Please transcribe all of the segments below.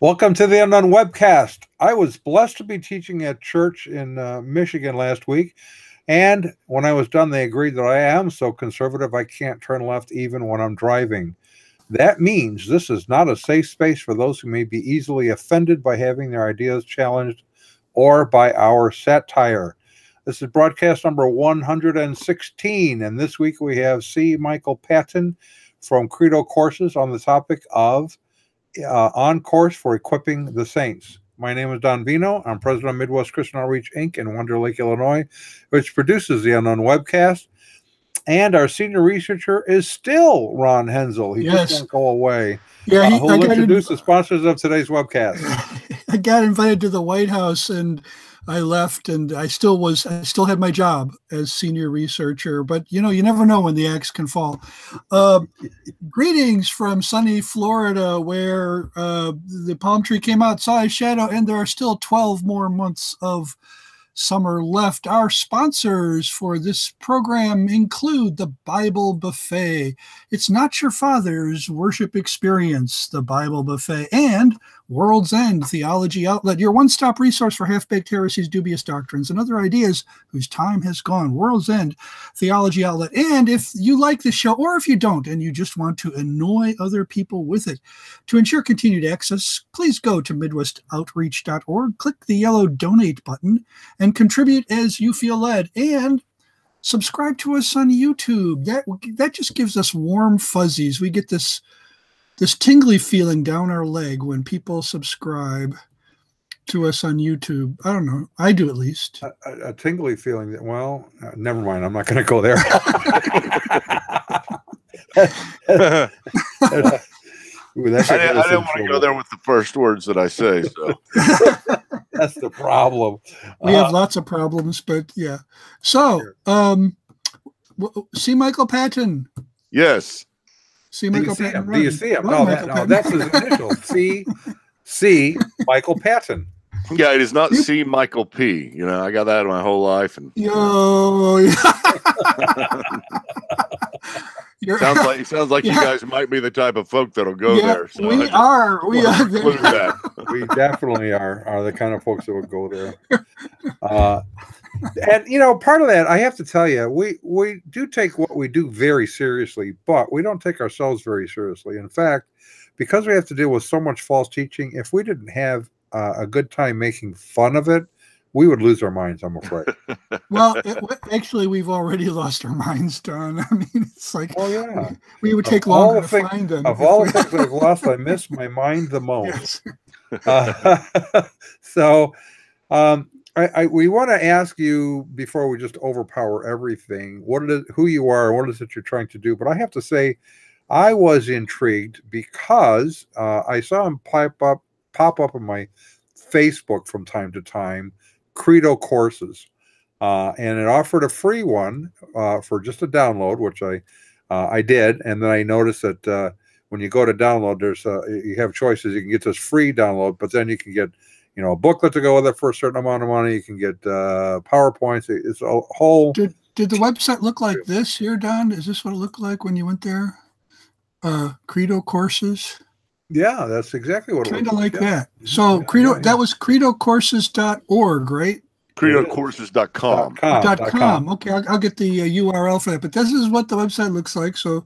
Welcome to the Unknown Webcast. I was blessed to be teaching at church in Michigan last week, and when I was done, they agreed that I am so conservative I can't turn left even when I'm driving. That means this is not a safe space for those who may be easily offended by having their ideas challenged or by our satire. This is broadcast number 116, and this week we have C. Michael Patton from Credo Courses on the topic of On Course for Equipping the Saints. My name is Don Vino. I'm president of Midwest Christian Outreach, Inc. in Wonder Lake, Illinois, which produces the Unknown Webcast. And our senior researcher is still Ron Hensel. He just won't go away. Yeah, who'll introduce the sponsors of today's webcast. I got invited to the White House and I left, and I still had my job as senior researcher, but you never know when the axe can fall. Greetings from sunny Florida, where the palm tree came outside shadow, and there are still 12 more months of summer left. Our sponsors for this program include the Bible Buffet. It's not your father's worship experience, the Bible Buffet, and World's End Theology Outlet, your one-stop resource for half-baked heresies, dubious doctrines, and other ideas whose time has gone. World's End Theology Outlet. And if you like the show, or if you don't, and you just want to annoy other people with it, to ensure continued access, please go to MidwestOutreach.org, click the yellow donate button, and contribute as you feel led. And subscribe to us on YouTube. That just gives us warm fuzzies. We get this tingly feeling down our leg when people subscribe to us on YouTube. I don't know. I do, at least. A tingly feeling that, never mind. I'm not going to go there. I didn't want to go there with the first words that I say. So that's the problem. We have lots of problems, but yeah. So, C. Michael Patton. Yes. C. Michael Patton. Do you see him? No, that's his initial. C. Michael Patton. Yeah, it is not C. Michael P. I got that my whole life, and sounds like you guys might be the type of folk that'll go there. So we are. We definitely are the kind of folks that would go there. And part of that, I have to tell you, we do take what we do very seriously, but we don't take ourselves very seriously. In fact, because we have to deal with so much false teaching, if we didn't have a good time making fun of it, we would lose our minds, I'm afraid. Well, actually, we've already lost our minds, Don. I mean, it's like, we would take longer to find them. Of all the things I've lost, I miss my mind the most. We want to ask you, before we just overpower everything, who you are, and what is it you're trying to do. But I have to say, I was intrigued because I saw him pop up on my Facebook from time to time, Credo Courses, and it offered a free one for just a download, which I did, and then I noticed that when you go to download, you have choices. You can get this free download, but then you can get a booklet to go with it for a certain amount of money. You can get PowerPoints. It's a whole. Did the website look like this here, Don? Is this what it looked like when you went there? Credo Courses. Yeah, that's exactly what it kind of like that. So that was credocourses.org, right? Credocourses.com. .com. Okay, I'll get the URL for that. But this is what the website looks like. So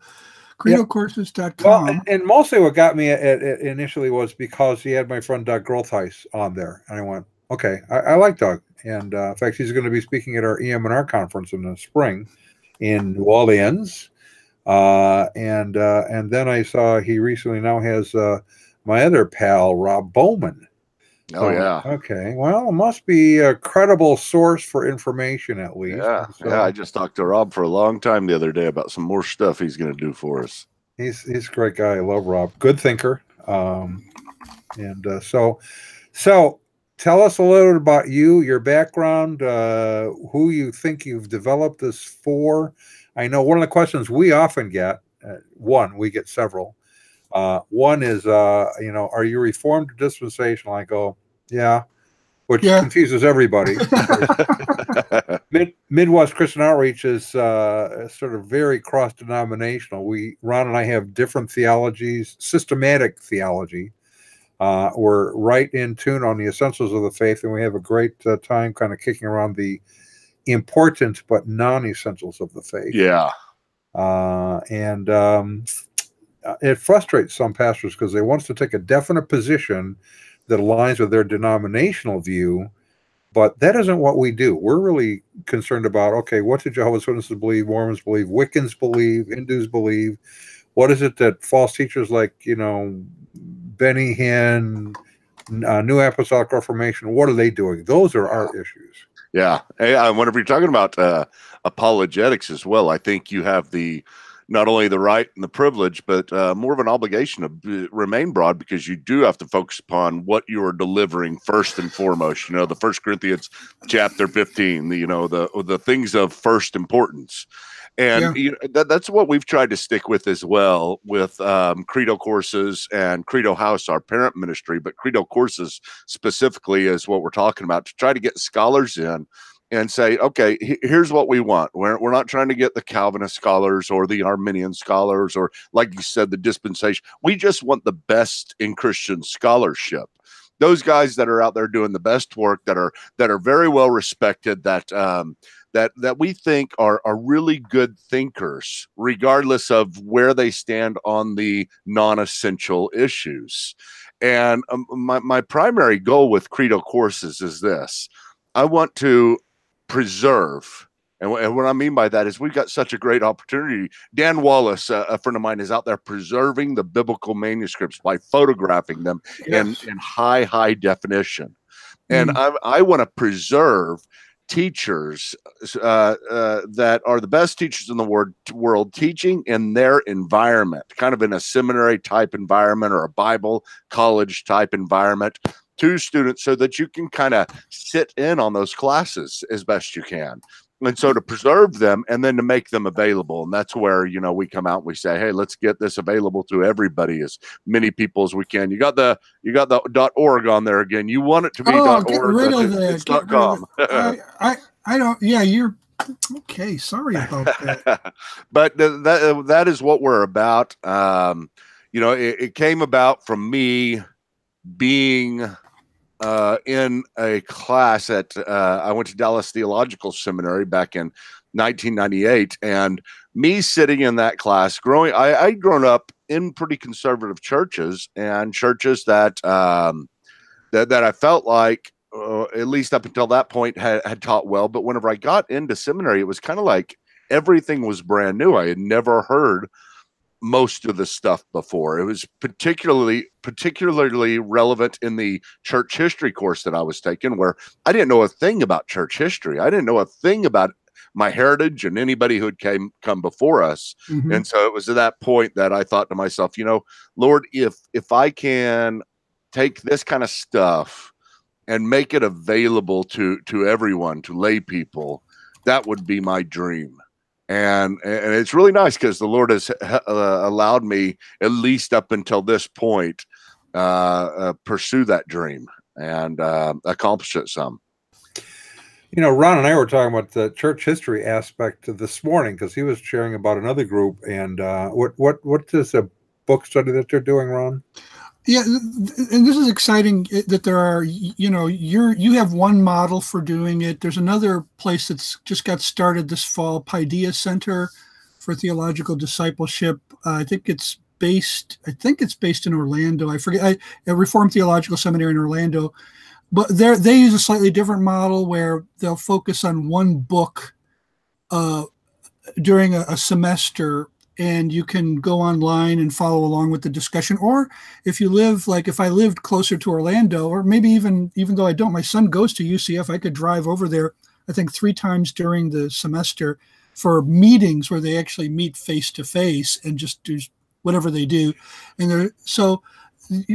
credocourses.com. Well, and mostly what got me initially was because he had my friend Doug Grothuis on there. And I went, okay, I like Doug. And in fact, he's going to be speaking at our EM&R conference in the spring in New Orleans. And then I saw he recently now has my other pal, Rob Bowman. Oh, yeah. Okay. Well, it must be a credible source for information, at least. Yeah. I just talked to Rob for a long time the other day about some more stuff he's going to do for us. He's a great guy. I love Rob. Good thinker. So tell us a little bit about you, your background, who you think you've developed this for. I know one of the questions we often get, we get several. One is, are you Reformed or dispensational? I go, yeah, which confuses everybody. Midwest Christian Outreach is sort of very cross-denominational. Ron and I have different theologies, systematic theology, We're right in tune on the essentials of the faith, and we have a great time kind of kicking around the important but non-essentials of the faith. Yeah. And it frustrates some pastors because they want us to take a definite position that aligns with their denominational view, but that isn't what we do. We're really concerned about, okay, what do Jehovah's Witnesses believe, Mormons believe, Wiccans believe, Hindus believe? What is it that false teachers like, Benny Hinn, New Apostolic Reformation, what are they doing? Those are our issues. Yeah. Hey, I wonder if you're talking about apologetics as well. I think you have not only the right and the privilege, but more of an obligation to remain broad, because you do have to focus upon what you are delivering first and foremost. The 1 Corinthians chapter 15, the things of first importance. And that's what we've tried to stick with as well with Credo courses and Credo House, our parent ministry, but Credo courses specifically is what we're talking about, to try to get scholars in and say, okay, here's what we want. We're not trying to get the Calvinist scholars or the Arminian scholars or, like you said, the dispensation. We just want the best in Christian scholarship. Those guys that are out there doing the best work, that are very well respected, that we think are really good thinkers, regardless of where they stand on the non-essential issues. And my primary goal with Credo courses is this: I want to preserve. And what I mean by that is we've got such a great opportunity. Dan Wallace, a friend of mine, is out there preserving the biblical manuscripts by photographing them in high definition. And I want to preserve teachers that are the best teachers in the world, teaching in their environment, kind of in a seminary type environment or a Bible college type environment, to students, so that you can kind of sit in on those classes as best you can. And so to preserve them and then to make them available. And that's where, we come out and we say, hey, let's get this available to everybody, as many people as we can. You got the .org on there again. You want it to be .org. Get rid of that. It's .com. I don't, you're okay. Sorry about that. But that is what we're about. It came about from me being in a class at I went to Dallas Theological Seminary back in 1998, and me sitting in that class, I'd grown up in pretty conservative churches, and churches that that I felt like, at least up until that point, had taught well. But whenever I got into seminary, it was kind of like everything was brand new. I had never heard most of the stuff before. It was particularly relevant in the church history course that I was taking, where I didn't know a thing about church history. I didn't know a thing about my heritage and anybody who had come before us. And so it was at that point that I thought to myself, Lord, if I can take this kind of stuff and make it available to everyone, to lay people, that would be my dream. And it's really nice because the Lord has allowed me, at least up until this point, pursue that dream and accomplish it some. Ron and I were talking about the church history aspect this morning, because he was sharing about another group. And what is a book study that they're doing, Ron? Yeah, and this is exciting that there are, you have one model for doing it. There's another place that's just got started this fall, Paideia Center for Theological Discipleship. I think it's based in Orlando. I forget, a Reformed Theological Seminary in Orlando. But they use a slightly different model where they'll focus on one book during a semester, and you can go online and follow along with the discussion. Or if you live, like if I lived closer to Orlando, or maybe even though I don't, my son goes to UCF, I could drive over there, I think 3 times during the semester for meetings where they actually meet face to face and just do whatever they do. And so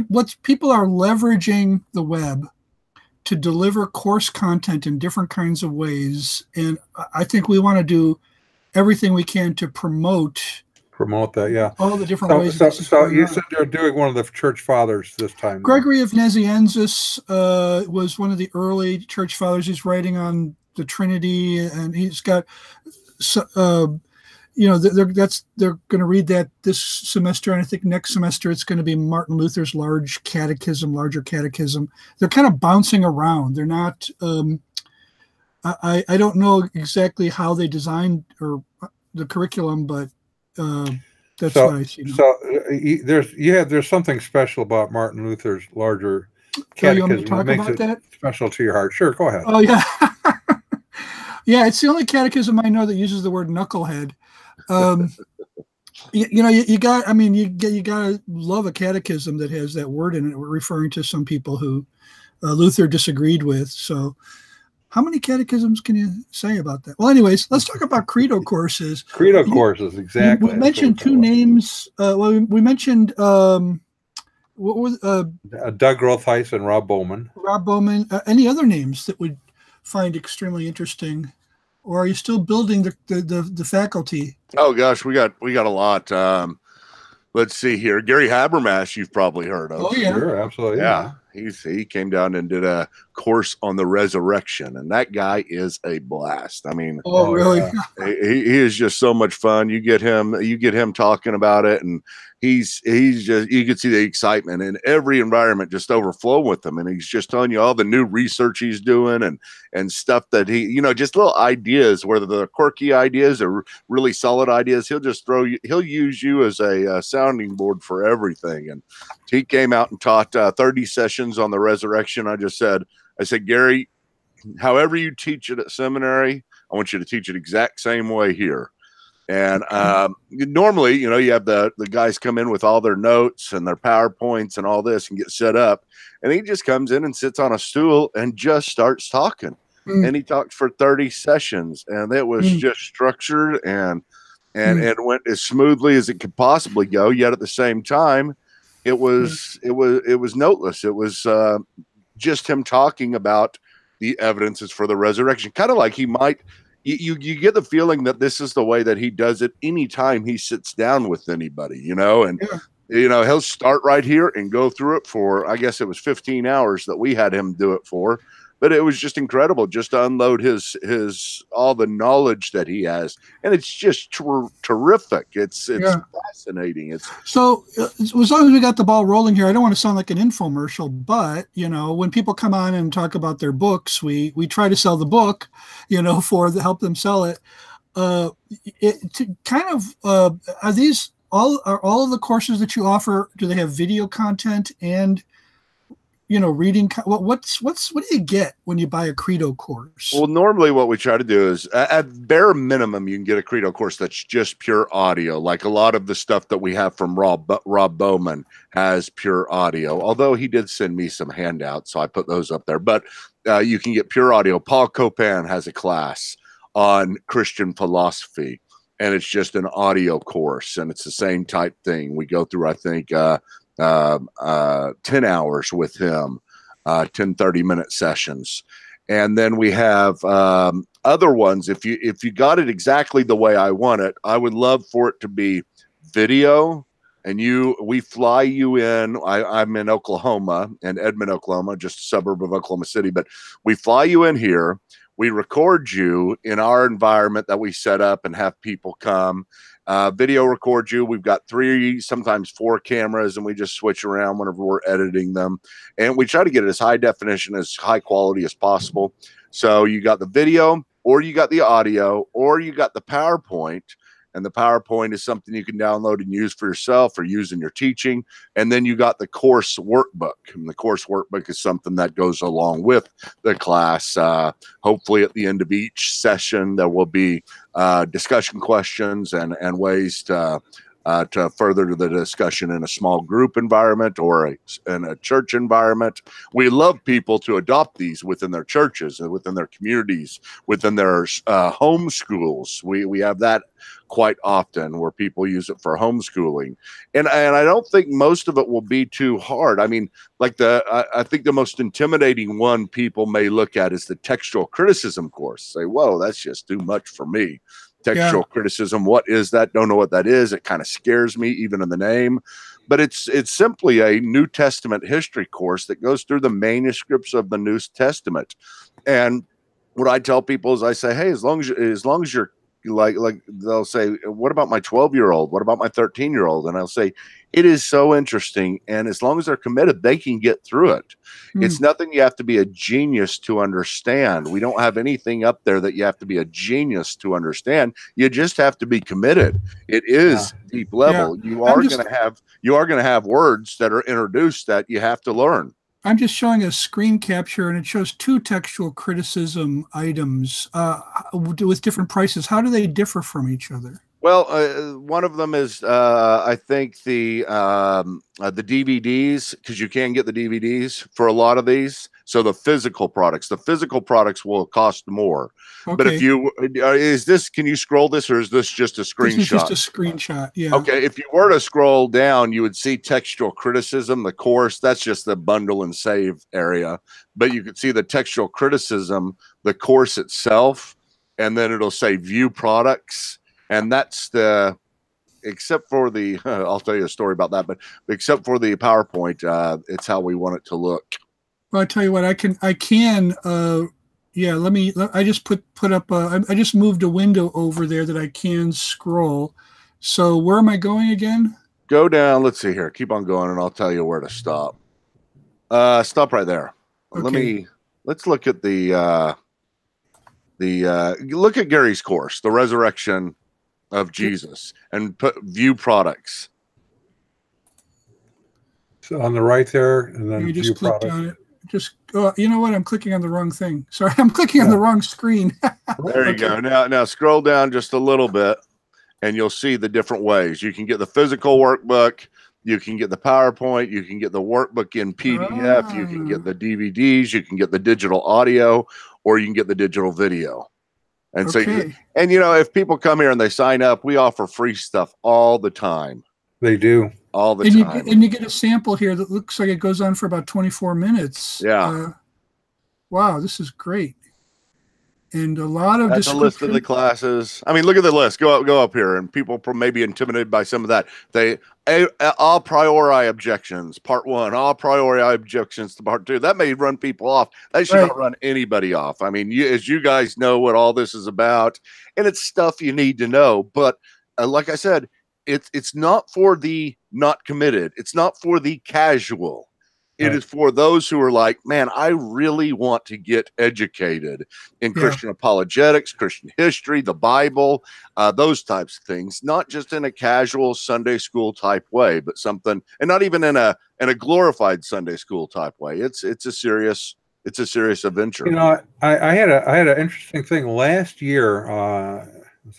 what people are leveraging the web to deliver course content in different kinds of ways. And I think we want to do everything we can to promote that, yeah. All the different ways. So you said they're doing one of the church fathers this time. Gregory of Nazianzus was one of the early church fathers. He's writing on the Trinity, and he's got they're going to read that this semester, and I think next semester it's going to be Martin Luther's larger catechism. They're kind of bouncing around. They're not. I don't know exactly how they designed or the curriculum, but that's what I see now. So there's something special about Martin Luther's larger catechism. You want me to talk about that? Special to your heart. Sure, go ahead. Oh yeah, yeah. It's the only catechism I know that uses the word knucklehead. You got to love a catechism that has that word in it, referring to some people who Luther disagreed with. So how many catechisms can you say about that? Well, anyways, let's talk about credo courses. Credo courses, exactly. We mentioned two names. We mentioned what was Doug Rothheis and Rob Bowman. Rob Bowman. Any other names that would find extremely interesting? Or are you still building the faculty? Oh gosh, we got a lot. Let's see here. Gary Habermas, you've probably heard of. Oh yeah, sure, absolutely. Yeah. He came down and did a course on the resurrection, and that guy is a blast. I mean, really? Yeah. He is just so much fun. You get him talking about it, and he's just, you can see the excitement in every environment just overflow with him, and he's just telling you all the new research he's doing and stuff that he, just little ideas, whether they're quirky ideas or really solid ideas. He'll use you as a sounding board for everything. And he came out and taught 30 sessions on the resurrection. I said, Gary, however you teach it at seminary, I want you to teach it exact same way here. And normally, you have the guys come in with all their notes and their PowerPoints and all this and get set up. And he just comes in and sits on a stool and just starts talking. And he talked for 30 sessions, and it was just structured and it went as smoothly as it could possibly go. Yet at the same time, it was noteless. It was just him talking about the evidences for the resurrection, kind of like he might. You get the feeling that this is the way that he does it anytime he sits down with anybody, and he'll start right here and go through it for, I guess it was 15 hours that we had him do it for. But it was just incredible just to unload his all the knowledge that he has, and it's just terrific. It's fascinating. So as long as we got the ball rolling here, I don't want to sound like an infomercial, but when people come on and talk about their books, we try to sell the book, help them sell it. Are all of the courses that you offer? Do they have video content and reading? What do you get when you buy a Credo course? Well, normally what we try to do is at bare minimum, you can get a Credo course that's just pure audio. Like a lot of the stuff that we have from Rob Bowman has pure audio, although he did send me some handouts, so I put those up there. But you can get pure audio. Paul Copan has a class on Christian philosophy, and it's just an audio course, and it's the same type thing. We go through, I think, 10 hours with him, 10 30-minute sessions. And then we have other ones. If you got it exactly the way I want it, I would love for it to be video, and we fly you in. I'm in Oklahoma, in Edmond, Oklahoma, just a suburb of Oklahoma City, but we fly you in here. We record you in our environment that we set up and have people come. Video record you. We've got 3, sometimes 4 cameras, and we just switch around whenever we're editing them. And we try to get it as high definition, as high quality as possible. So you got the video, or you got the audio, or you got the PowerPoint. And the PowerPoint is something you can download and use for yourself or use in your teaching. And then you got the course workbook. And the course workbook is something that goes along with the class. Hopefully at the end of each session, there will be discussion questions and ways to further the discussion in a small group environment or in a church environment. We love people to adopt these within their churches and within their communities, within their home schools. We have that quite often where people use it for homeschooling. And I don't think most of it will be too hard. I mean, like I think the most intimidating one people may look at is the textual criticism course. Say, whoa, that's just too much for me. Textual criticism, what is that? Don't know what that is. It kind of scares me even in the name. But it's simply a New Testament history course that goes through the manuscripts of the New Testament. And what I tell people is I say, hey, as long as you're like they'll say, what about my 12-year-old? What about my 13-year-old? And I'll say, it is so interesting. And as long as they're committed, they can get through it. It's nothing you have to be a genius to understand. We don't have anything up there that you have to be a genius to understand. You just have to be committed. It is deep level. You are going to have words that are introduced that you have to learn. I'm just showing a screen capture, and it shows 2 textual criticism items with different prices. How do they differ from each other? Well, one of them is, I think, the DVDs, because you can get the DVDs for a lot of these. So the physical products will cost more. Okay. But if you can you scroll this, or is this just a screenshot? This is just a screenshot. Yeah. Okay. If you were to scroll down, you would see textual criticism, the course. That's just the bundle and save area. But you could see the textual criticism, the course itself, and then it'll say view products. And that's except for the, I'll tell you a story about that, but except for the PowerPoint, it's how we want it to look. Well, I tell you what, I just put up, I just moved a window over there that I can scroll. So where am I going again? Go down. Let's see here. Keep on going, and I'll tell you where to stop. Stop right there. Okay. Let's look at look at Gary's course, the resurrection of Jesus, and view products. So on the right there, and then you just view clicked products. on it. You know what? I'm clicking on the wrong thing. Sorry, I'm clicking on the wrong screen. There you go. Now scroll down just a little bit, and you'll see the different ways. You can get the physical workbook. You can get the PowerPoint. You can get the workbook in PDF. You can get the DVDs. You can get the digital audio, or you can get the digital video. And so, if people come here and they sign up, we offer free stuff all the time. They do. All the time. And you get a sample here that looks like it goes on for about 24 minutes. Yeah. Wow, this is great. And a lot of That's a list of the classes. I mean, look at the list. Go up here, and people may be intimidated by some of that. All priori objections, part 1. All priori objections to part 2. That may run people off. That should not run anybody off. I mean, as you guys know what all this is about, and it's stuff you need to know. But like I said, it's not for the not committed. It's not for the casual. It is for those who are like, man, I really want to get educated in Christian apologetics, Christian history, the Bible, those types of things, not just in a casual Sunday school type way, but something, and not even in a glorified Sunday school type way. It's a serious adventure. You know, I had an interesting thing last year,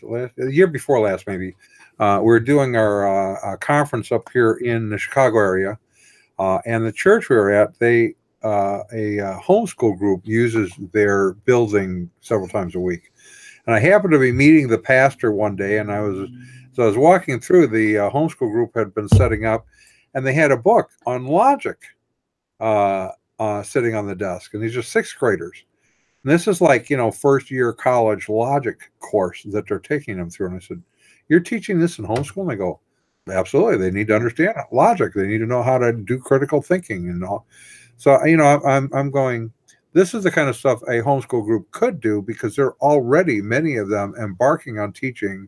the year before last, maybe. We were doing our conference up here in the Chicago area. And the church we were at, a homeschool group uses their building several times a week. And I happened to be meeting the pastor one day, and I was walking through. The homeschool group had been setting up, and they had a book on logic sitting on the desk. And these are 6th graders. And this is like, first year college logic course that they're taking them through. And I said, "You're teaching this in homeschool?" And they go, "Absolutely. They need to understand logic. They need to know how to do critical thinking and all." So, I'm going, this is the kind of stuff a homeschool group could do, because they're already, many of them, embarking on teaching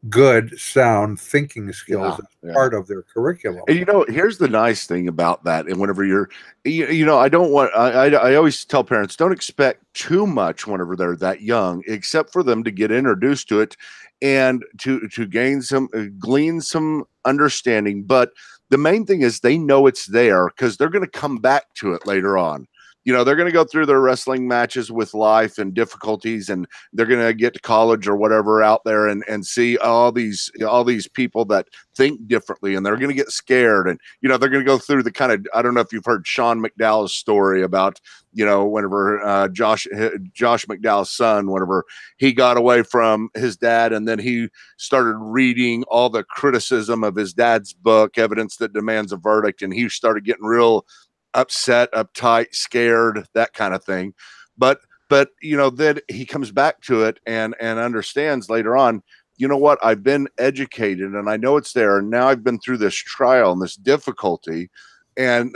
good, sound thinking skills as part of their curriculum. And here's the nice thing about that. And whenever I always tell parents, don't expect too much whenever they're that young, except for them to get introduced to it and to glean some understanding. But the main thing is they know it's there, because they're going to come back to it later on. They're going to go through their wrestling matches with life and difficulties, and they're going to get to college or whatever out there and see all these people that think differently, and they're going to get scared. And, they're going to go through the kind of, I don't know if you've heard Sean McDowell's story about, whenever Josh McDowell's son, whenever he got away from his dad, and then he started reading all the criticism of his dad's book, Evidence That Demands a Verdict, and he started getting real upset, uptight, scared, that kind of thing. But then he comes back to it and understands later on, what, I've been educated and I know it's there, and now I've been through this trial and this difficulty, and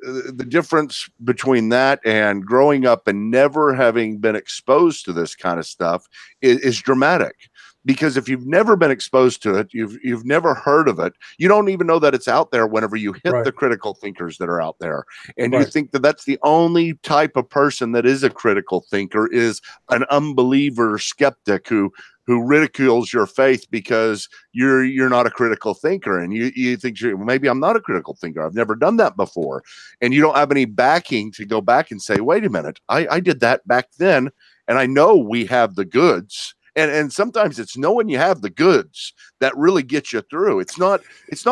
the difference between that and growing up and never having been exposed to this kind of stuff is dramatic. Because if you've never been exposed to it, you've never heard of it, you don't even know that it's out there whenever you hit the critical thinkers that are out there. And you think that that's the only type of person that is a critical thinker, is an unbeliever skeptic who ridicules your faith because you're not a critical thinker. And you think, well, maybe I'm not a critical thinker. I've never done that before. And you don't have any backing to go back and say, wait a minute, I did that back then. And I know we have the goods. And sometimes it's knowing you have the goods that really gets you through. It's not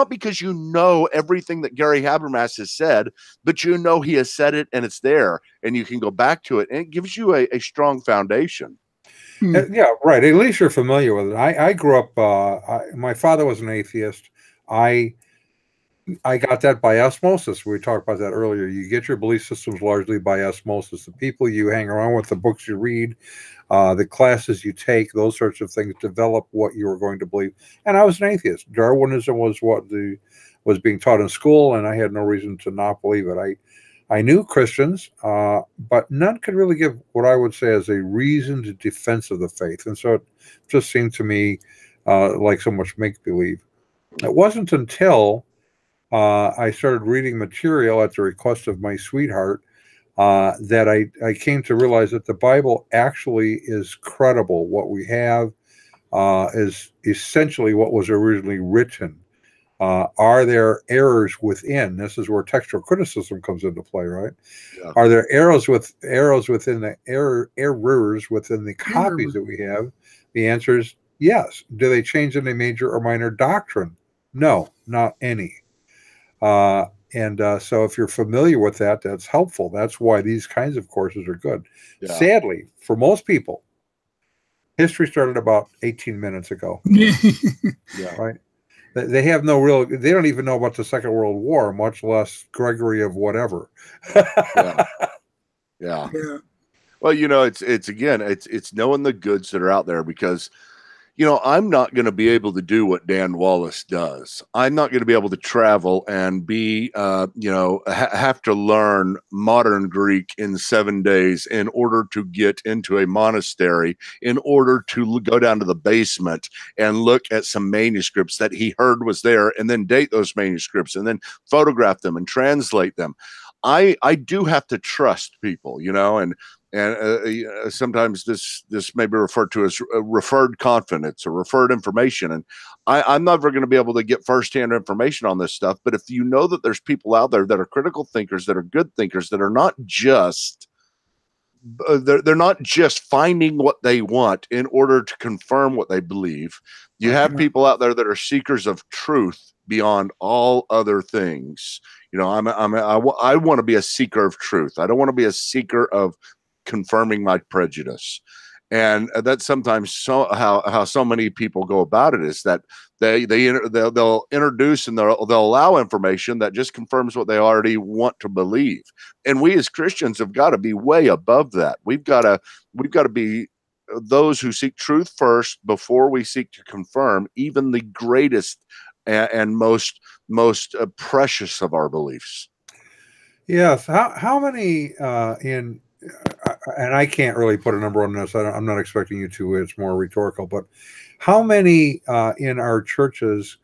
because you know everything that Gary Habermas has said, but you know he has said it and it's there and you can go back to it, and it gives you a strong foundation. Yeah, right. At least you're familiar with it. I grew up, my father was an atheist. I got that by osmosis. We talked about that earlier. You get your belief systems largely by osmosis. The people you hang around with, the books you read, the classes you take, those sorts of things develop what you were going to believe. And I was an atheist. Darwinism was what was being taught in school, and I had no reason to not believe it. I knew Christians, but none could really give what I would say as a reasoned defense of the faith. And so it just seemed to me like so much make-believe. It wasn't until I started reading material at the request of my sweetheart that I came to realize that the Bible actually is credible. What we have is essentially what was originally written. Are there errors within? This is where textual criticism comes into play, right? Yeah. Are there errors within the errors within the copies that we have? The answer is yes. Do they change any major or minor doctrine? No, not any. So if you're familiar with that, that's helpful. That's why these kinds of courses are good. Yeah. Sadly, for most people, history started about 18 minutes ago. Yeah, right. They have no real, they don't even know about the Second World War, much less Gregory of whatever. Yeah. Well, it's knowing the goods that are out there, because I'm not going to be able to do what Dan Wallace does. I'm not going to be able to travel and be, have to learn modern Greek in 7 days in order to get into a monastery, in order to go down to the basement and look at some manuscripts that he heard was there, and then date those manuscripts and then photograph them and translate them. I do have to trust people, and sometimes this may be referred to as referred confidence or referred information. And I'm never going to be able to get firsthand information on this stuff. But if you know that there's people out there that are critical thinkers, that are good thinkers, that are not just they're not just finding what they want in order to confirm what they believe. You have people out there that are seekers of truth beyond all other things. I want to be a seeker of truth. I don't want to be a seeker of confirming my prejudice. And that's sometimes how so many people go about it, is that they'll introduce and they'll allow information that just confirms what they already want to believe. And we as Christians have got to be way above that. We've got to be those who seek truth first before we seek to confirm even the greatest and most precious of our beliefs. Yes. How many and I can't really put a number on this. I'm not expecting you to. It's more rhetorical. But how many in our churches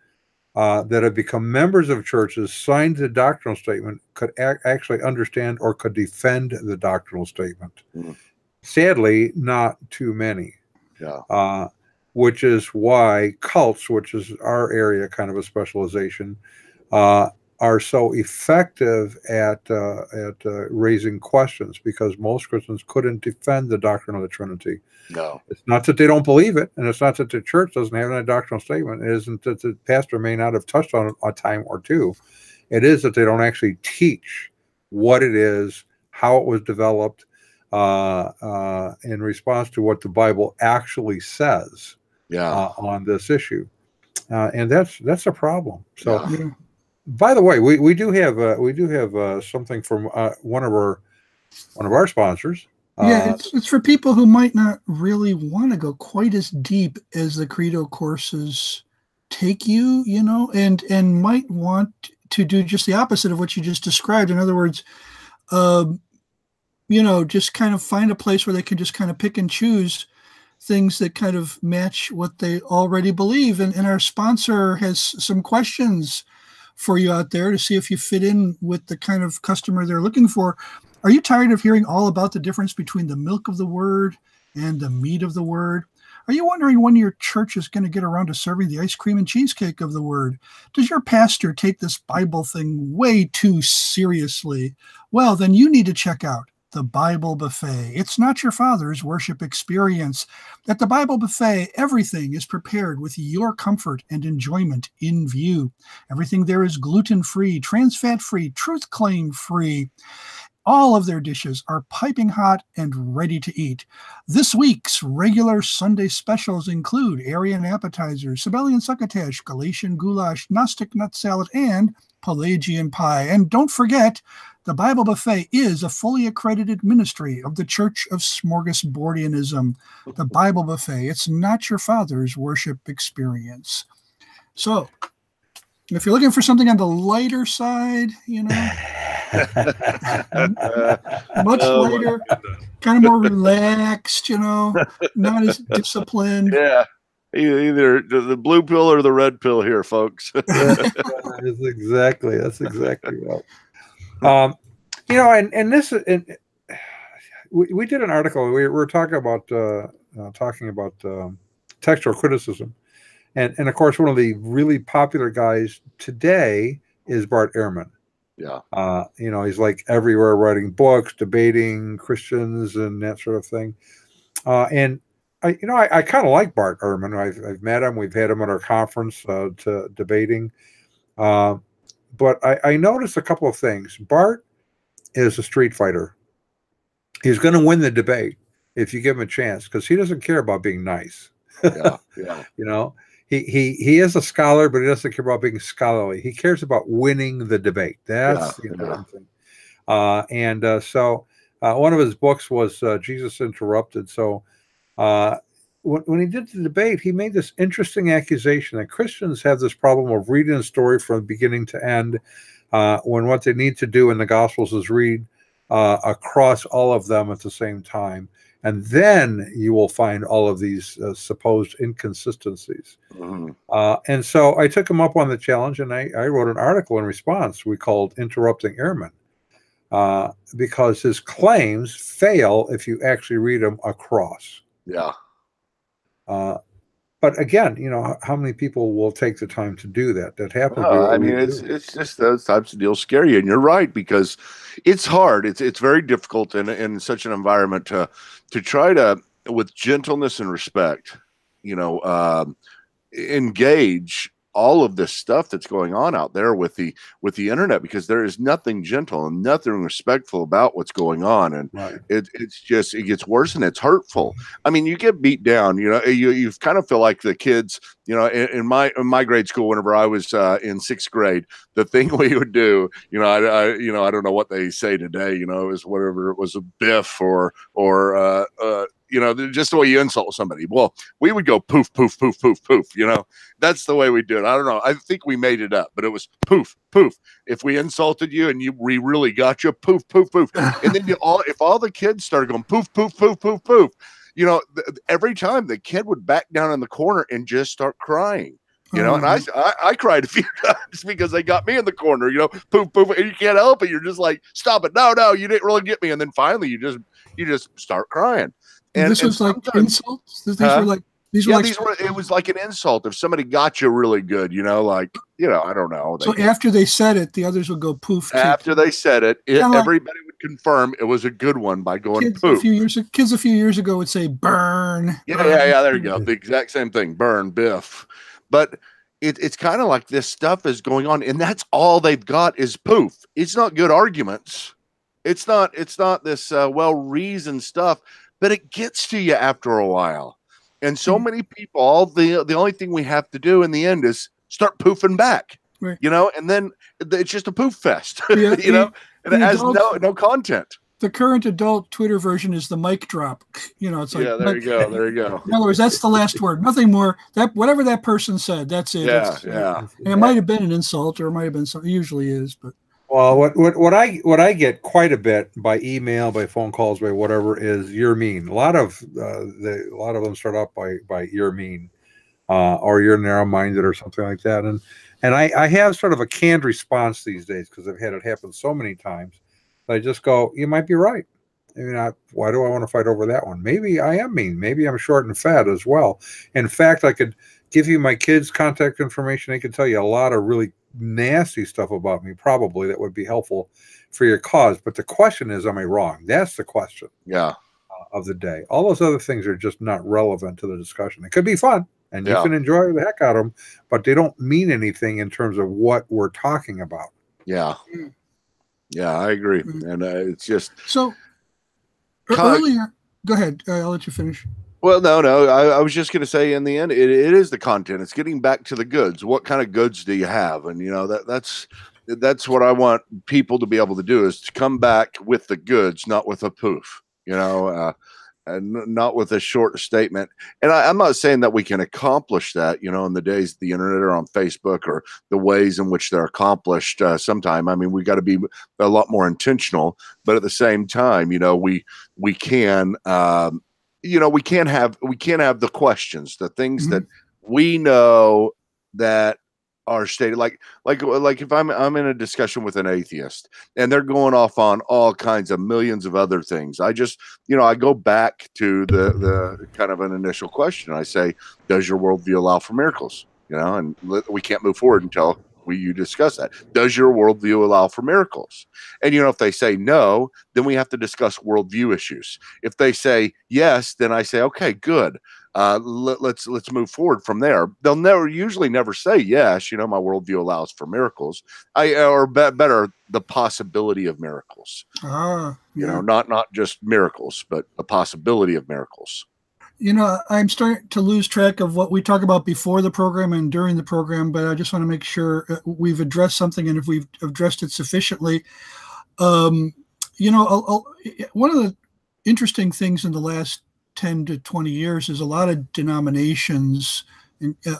that have become members of churches signed the doctrinal statement could actually understand or could defend the doctrinal statement? Mm. Sadly, not too many. Yeah. Which is why cults, which is our area, kind of a specialization, are so effective at raising questions, because most Christians couldn't defend the doctrine of the Trinity. No. It's not that they don't believe it, and it's not that the church doesn't have any doctrinal statement. It isn't that the pastor may not have touched on it a time or two. It is that they don't actually teach what it is, how it was developed, in response to what the Bible actually says on this issue. And that's a problem. So. Yeah. By the way, we do have something from one of our sponsors. Yeah, it's for people who might not really want to go quite as deep as the Credo courses take you, and might want to do just the opposite of what you just described. In other words, just kind of find a place where they can just kind of pick and choose things that kind of match what they already believe. And our sponsor has some questions for you out there to see if you fit in with the kind of customer they're looking for. Are you tired of hearing all about the difference between the milk of the word and the meat of the word? Are you wondering when your church is going to get around to serving the ice cream and cheesecake of the word? Does your pastor take this Bible thing way too seriously? Well, then you need to check out the Bible Buffet. It's not your father's worship experience. At the Bible Buffet, everything is prepared with your comfort and enjoyment in view. Everything there is gluten-free, trans-fat-free, truth claim-free. All of their dishes are piping hot and ready to eat. This week's regular Sunday specials include Aryan appetizers, Sibelian succotash, Galatian goulash, Gnostic nut salad, and Pelagian pie. And don't forget, the Bible Buffet is a fully accredited ministry of the Church of Smorgasbordianism. The Bible Buffet, it's not your father's worship experience. So, if you're looking for something on the lighter side, much lighter, kind of more relaxed, not as disciplined. Yeah. Either the blue pill or the red pill here, folks. That's exactly right. And this, we did an article. We were talking about textual criticism, and of course, one of the really popular guys today is Bart Ehrman. Yeah. He's like everywhere, writing books, debating Christians, and that sort of thing. And I kind of like Bart Ehrman. I've met him. We've had him at our conference to debating. But I noticed a couple of things. Bart is a street fighter. He's going to win the debate if you give him a chance, because he doesn't care about being nice. Yeah. He is a scholar, but he doesn't care about being scholarly. He cares about winning the debate. That's the important thing. So one of his books was Jesus Interrupted. So when he did the debate, he made this interesting accusation that Christians have this problem of reading a story from beginning to end, when what they need to do in the Gospels is read across all of them at the same time. And then you will find all of these supposed inconsistencies. Mm-hmm. And so I took him up on the challenge, and I wrote an article in response we called Interrupting Ehrman, because his claims fail if you actually read them across. Yeah. But again, how many people will take the time to do that? That happens. It's just those types of deals scare you, and you're right, because it's hard. It's very difficult in such an environment to try to, with gentleness and respect, engage all of this stuff that's going on out there with the internet, because there is nothing gentle and nothing respectful about what's going on, and it gets worse, and it's hurtful. I mean, you get beat down, you kind of feel like the kids, in my grade school, whenever I was in sixth grade, the thing we would do, I don't know what they say today, it was whatever, it was a biff or just the way you insult somebody. Well, we would go poof, poof, poof, poof, poof. That's the way we do it. I don't know. I think we made it up, but it was poof, poof. If we insulted you and we really got you, poof, poof, poof. And then if all the kids started going poof, poof, poof, poof, poof, every time the kid would back down in the corner and just start crying. And I cried a few times because they got me in the corner, poof, poof, and you can't help it. You're just like, stop it. No, you didn't really get me. And then finally you just start crying. And this was like insults? It was like an insult if somebody got you really good, I don't know. So after they said it, the others would go poof. After they said it, everybody would confirm it was a good one by going poof. Kids a few years ago would say burn. Yeah, there you go. The exact same thing, burn, biff. But it's kind of like this stuff is going on, and that's all they've got is poof. It's not good arguments. It's not this well-reasoned stuff, but it gets to you after a while. And so many people, the only thing we have to do in the end is start poofing back, right. And then it's just a poof fest, and it has no content. the current adult Twitter version is the mic drop. It's like, yeah, there you go. There you go. In other words, that's the last word. Nothing more. That whatever that person said, that's it. Yeah, yeah. And it might have been an insult, or it might have been something. It usually is, but. Well, what I get quite a bit by email, by phone calls, by whatever is "you're mean." A lot of them start off by "you're mean," or "you're narrow-minded" or something like that. And I have sort of a canned response these days because I've had it happen so many times. I just go, "You might be right. I mean, why do I want to fight over that one? Maybe I am mean. Maybe I'm short and fat as well. In fact, I could give you my kids' contact information. They could tell you a lot of really nasty stuff about me, probably, that would be helpful for your cause. But the question is, am I wrong? That's the question. Yeah. Of the day. All those other things are just not relevant to the discussion. It could be fun, and you can enjoy the heck out of them, but they don't mean anything in terms of what we're talking about. Yeah. Yeah, I agree. And it's just so earlier. Go ahead. I'll let you finish. Well, no. I was just going to say, in the end, it is the content. It's getting back to the goods. What kind of goods do you have? And that's what I want people to be able to do, is to come back with the goods, not with a poof. And not with a short statement. And I'm not saying that we can accomplish that, in the days of the internet or on Facebook, or the ways in which they're accomplished sometime. I mean, we got to be a lot more intentional, but at the same time, we can, we can't have the questions, the things that we know that are stated, like if I'm in a discussion with an atheist and they're going off on all kinds of millions of other things, I just, I go back to the kind of an initial question. I say, does your worldview allow for miracles? And we can't move forward until you discuss that. Does your worldview allow for miracles? And if they say no, then we have to discuss worldview issues. If they say yes, then I say, okay, good. Let's move forward from there. They'll usually never say yes. My worldview allows for miracles. Better, the possibility of miracles. Not just miracles, but the possibility of miracles. I'm starting to lose track of what we talk about before the program and during the program, but I just want to make sure we've addressed something, and if we've addressed it sufficiently. One of the interesting things in the last 10 to 20 years is a lot of denominations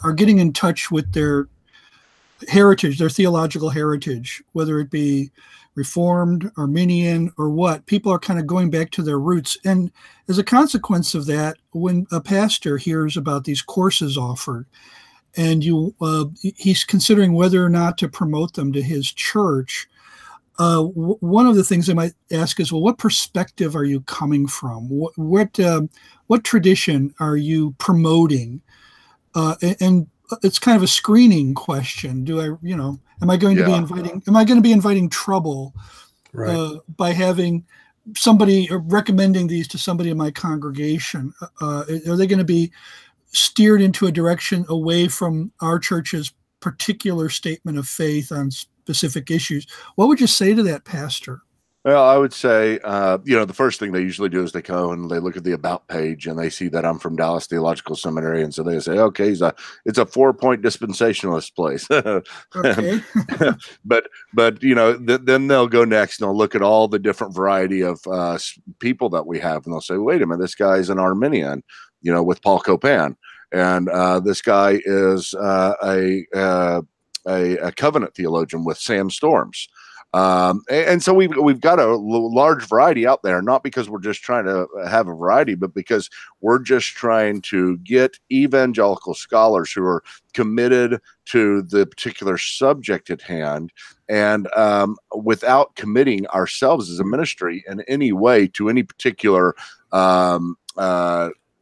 are getting in touch with their heritage, their theological heritage, whether it be Reformed, Arminian, or what. People are kind of going back to their roots. And as a consequence of that, when a pastor hears about these courses offered, and he's considering whether or not to promote them to his church, one of the things they might ask is, well, what perspective are you coming from? What tradition are you promoting? And it's kind of a Screening question. Am I going to be inviting trouble by having somebody recommending these to somebody in my congregation? Are they going to be steered into a direction away from our church's particular statement of faith on specific issues? What would you say to that pastor? Well, I would say, the first thing they usually do is they go and they look at the about page and they see that I'm from Dallas Theological Seminary. And so they say, okay, it's a 4-point dispensationalist place. Okay. but then they'll go next and they'll look at all the different variety of people that we have. And they'll say, wait a minute, this guy's an Arminian, with Paul Copan. And this guy is a covenant theologian with Sam Storms. And so we've got a large variety out there, not because we're just trying to have a variety, but because we're just trying to get evangelical scholars who are committed to the particular subject at hand, and without committing ourselves as a ministry in any way to any particular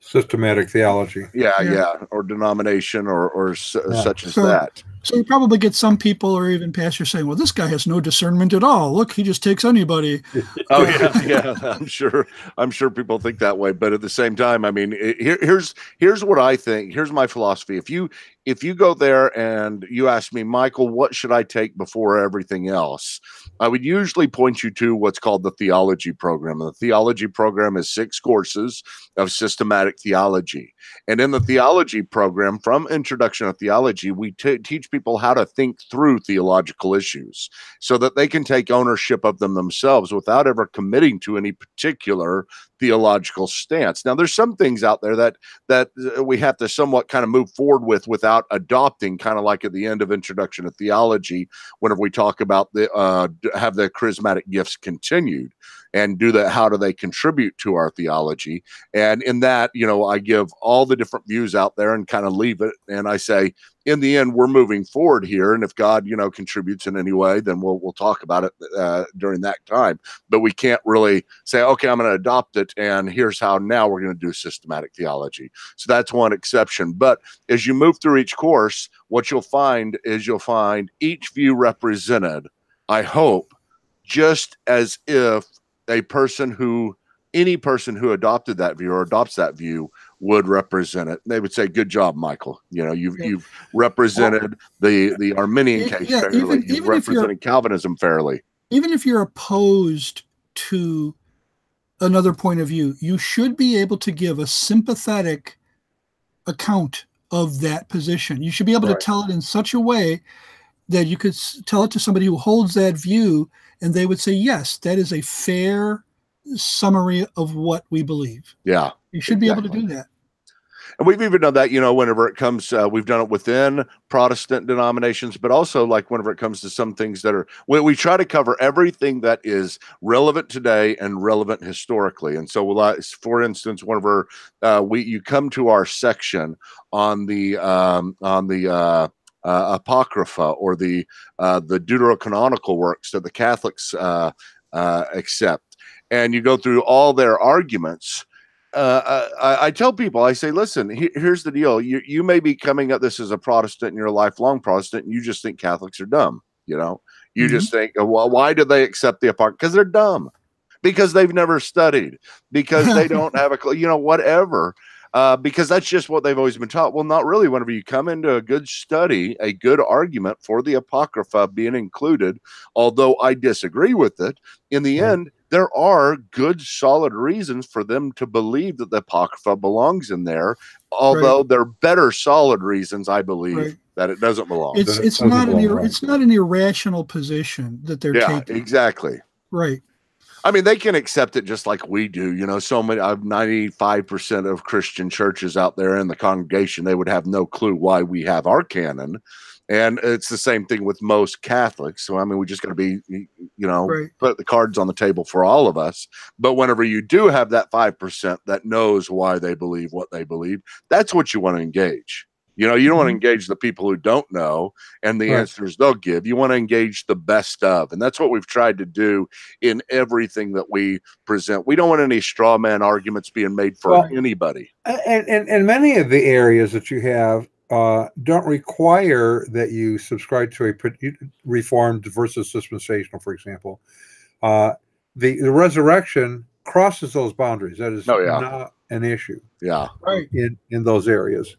systematic theology. Yeah, or denomination or such as that. So you probably get some people or even pastors saying, well, this guy has no discernment at all. Look, he just takes anybody. Oh, yeah. I'm sure people think that way. But at the same time, I mean, here's what I think. Here's my philosophy. if you go there and you ask me, Michael, what should I take before everything else? I would usually point you to what's called the theology program. And the theology program is 6 courses of systematic theology. And in the theology program, from Introduction to Theology, we teach people how to think through theological issues so that they can take ownership of them themselves without ever committing to any particular theological stance. Now, there's some things out there that we have to somewhat kind of move forward with without adopting, kind of like at the end of Introduction to Theology, whenever we talk about the have the charismatic gifts continued and do that, how do they contribute to our theology? And in that, I give all the different views out there and kind of leave it. And I say, in the end, we're moving forward here. And if God, contributes in any way, then we'll talk about it during that time. But we can't really say, okay, I'm going to adopt it, and here's how now we're going to do systematic theology. So that's one exception. But as you move through each course, what you'll find is each view represented, I hope, just as if any person who adopted that view or adopts that view would represent it. They would say, good job, Michael. You've represented the Arminian case fairly. You've represented Calvinism fairly. Even if you're opposed to another point of view, you should be able to give a sympathetic account of that position. You should be able to tell it in such a way that you could tell it to somebody who holds that view, and they would say, yes, that is a fair summary of what we believe. Yeah. You should be able to do that. And we've even done that, whenever it comes, we've done it within Protestant denominations, but also like whenever it comes to some things that we try to cover everything that is relevant today and relevant historically. And so, for instance, whenever you come to our section on the Apocrypha or the deuterocanonical works that the Catholics accept, and you go through all their arguments, I tell people, I say, listen, here's the deal. You may be coming at this as a Protestant and you're a lifelong Protestant, and you just think Catholics are dumb. You just think, well, why do they accept the Apocrypha? Because they're dumb, because they've never studied, because they don't have whatever. Because that's just what they've always been taught. Well, not really. Whenever you come into a good study, a good argument for the Apocrypha being included, although I disagree with it, in the end, there are good, solid reasons for them to believe that the Apocrypha belongs in there, although there are better, solid reasons, I believe, that it doesn't belong. It's not an irrational position that they're taking. Yeah, exactly. Right. I mean, they can accept it just like we do. So many, 95% of Christian churches out there in the congregation, they would have no clue why we have our canon. And it's the same thing with most Catholics. So, I mean, we just got to be, put the cards on the table for all of us. But whenever you do have that 5% that knows why they believe what they believe, that's what you want to engage. You don't want to engage the people who don't know and the answers they'll give. You want to engage the best of. And that's what we've tried to do in everything that we present. We don't want any straw man arguments being made for anybody. And many of the areas that you have don't require that you subscribe to a Reformed versus dispensational, for example. The resurrection crosses those boundaries. That is not an issue. Yeah. Right. In those areas.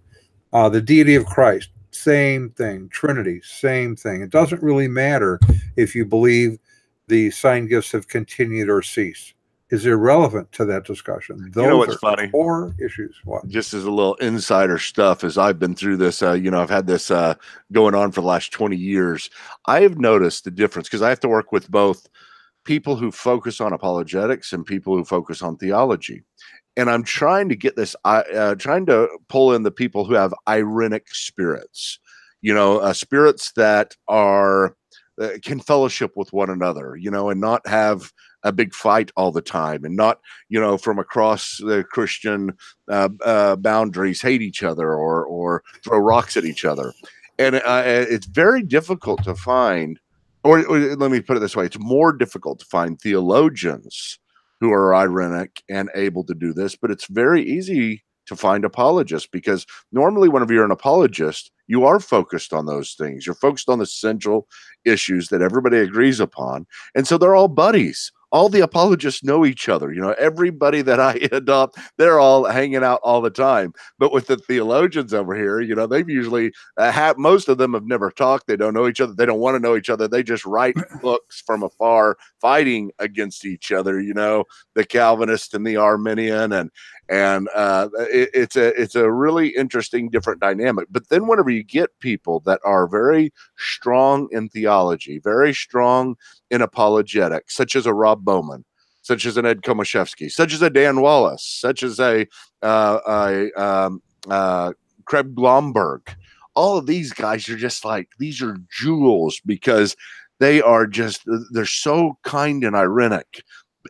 The deity of Christ, same thing. Trinity, same thing. It doesn't really matter if you believe the sign gifts have continued or ceased. Is irrelevant to that discussion. Those what's are funny? 4 issues. What? Just as a little insider stuff, as I've been through this, I've had this going on for the last 20 years. I have noticed the difference because I have to work with both people who focus on apologetics and people who focus on theology. And I'm trying to get this, trying to pull in the people who have irenic spirits, spirits that are can fellowship with one another, and not have a big fight all the time, and not, from across the Christian boundaries, hate each other or throw rocks at each other. And it's very difficult to find, or let me put it this way, it's more difficult to find theologians who are ironic and able to do this, but it's very easy to find apologists, because normally whenever you're an apologist, you are focused on those things. You're focused on the central issues that everybody agrees upon. And so they're all buddies. all the apologists know each other. Everybody that I adopt, they're all hanging out all the time. But with the theologians over here, they've usually most of them have never talked. They don't know each other. They don't want to know each other. They just write books from afar, fighting against each other. The Calvinist and the Arminian, and it's a really interesting, different dynamic. But then whenever you get people that are very strong in theology, very strong in apologetics, such as a Rob Bowman, such as an Ed Komashevsky, such as a Dan Wallace, such as a Craig Blomberg, all of these guys are just like, these are jewels, because they're so kind and ironic,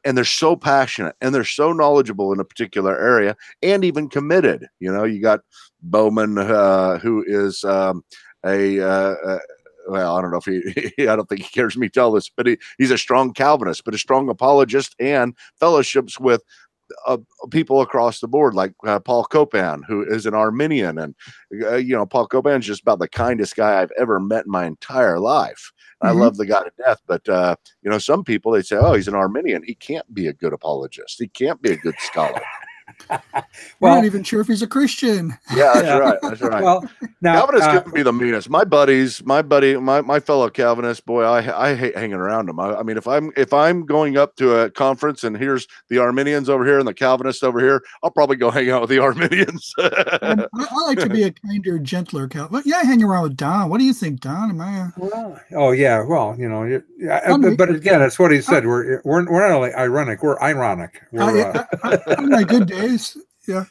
and they're so passionate, and they're so knowledgeable in a particular area, and even committed. You got Bowman, who is well, I don't know if I don't think he cares me tell this, but he's a strong Calvinist, but a strong apologist, and fellowships with people across the board, like Paul Copan, who is an Arminian. And Paul Copan's just about the kindest guy I've ever met in my entire life. I love the guy to death, but some people, they say, oh, he's an Arminian, he can't be a good apologist, he can't be a good scholar. We're not even sure if he's a Christian. Yeah, that's right. Well, now Calvinists can be the meanest. My fellow Calvinists, boy, I hate hanging around them. I mean, if I'm going up to a conference and here's the Arminians over here and the Calvinists over here, I'll probably go hang out with the Arminians. I like to be a kinder, gentler Calvinist. Yeah, I hang around with Don. What do you think, Don? Am I? Oh yeah. Well, but again, it's what he said. We're not only ironic. We're ironic. On my good days. Yeah.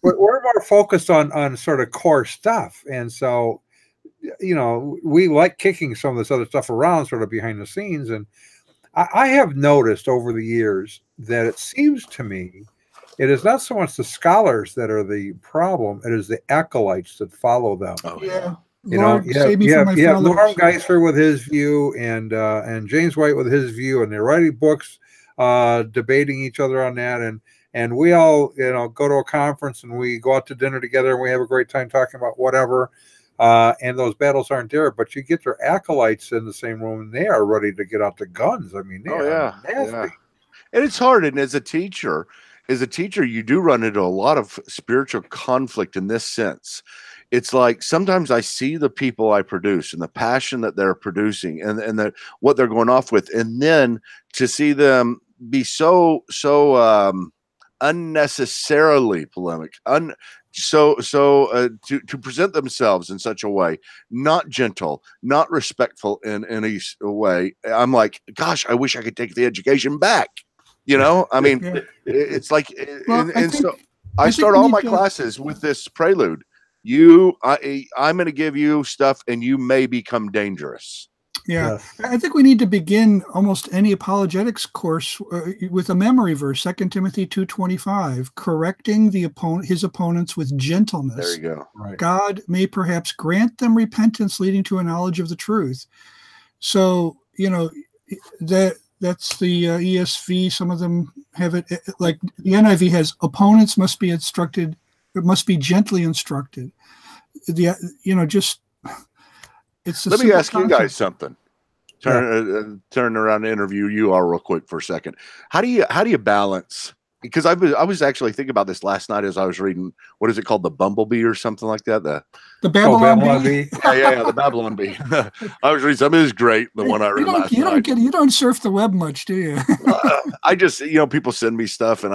We're more focused on sort of core stuff, and so we like kicking some of this other stuff around, sort of behind the scenes. And I have noticed over the years that it seems to me it is not so much the scholars that are the problem; it is the acolytes that follow them. Oh yeah. You have Norm Geisler with his view, and James White with his view, and they're writing books, debating each other on that, and we all, go to a conference and we go out to dinner together and we have a great time talking about whatever. And those battles aren't there, but you get their acolytes in the same room and they are ready to get out the guns. I mean, they are nasty. Yeah. And it's hard. And as a teacher, you do run into a lot of spiritual conflict in this sense. It's like sometimes I see the people I produce and the passion that they're producing and what they're going off with. And then to see them be so unnecessarily polemic, to present themselves in such a way, not gentle, not respectful in any way. I'm like, gosh, I wish I could take the education back. I mean, it's like, I start all my classes with this prelude. I'm going to give you stuff and you may become dangerous. Yeah, yes. I think we need to begin almost any apologetics course with a memory verse, 2 Timothy 2:25, correcting his opponents with gentleness. There you go. Right. God may perhaps grant them repentance leading to a knowledge of the truth. So, that's the ESV. Some of them have it, like the NIV has, opponents must be instructed, it must be gently instructed. Let me ask you guys something. Turn around and interview you all real quick for a second. How do you balance? Because I was actually thinking about this last night as I was reading. What is it called? The Bumblebee or something like that. The Babylon Bee. Yeah, the Babylon Bee. I was reading something. It was great. The one I read last night. You don't surf the web much, do you? I just, people send me stuff, and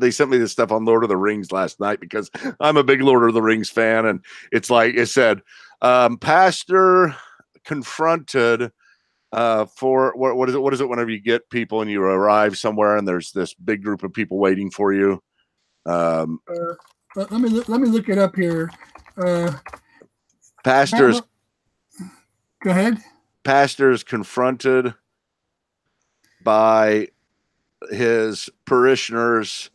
they sent me this stuff on Lord of the Rings last night because I'm a big Lord of the Rings fan, and it's like it said, pastor confronted for what is it whenever you get people and you arrive somewhere and there's this big group of people waiting for you. Let me look it up here. Pastors. Go ahead. Pastors confronted by his parishioners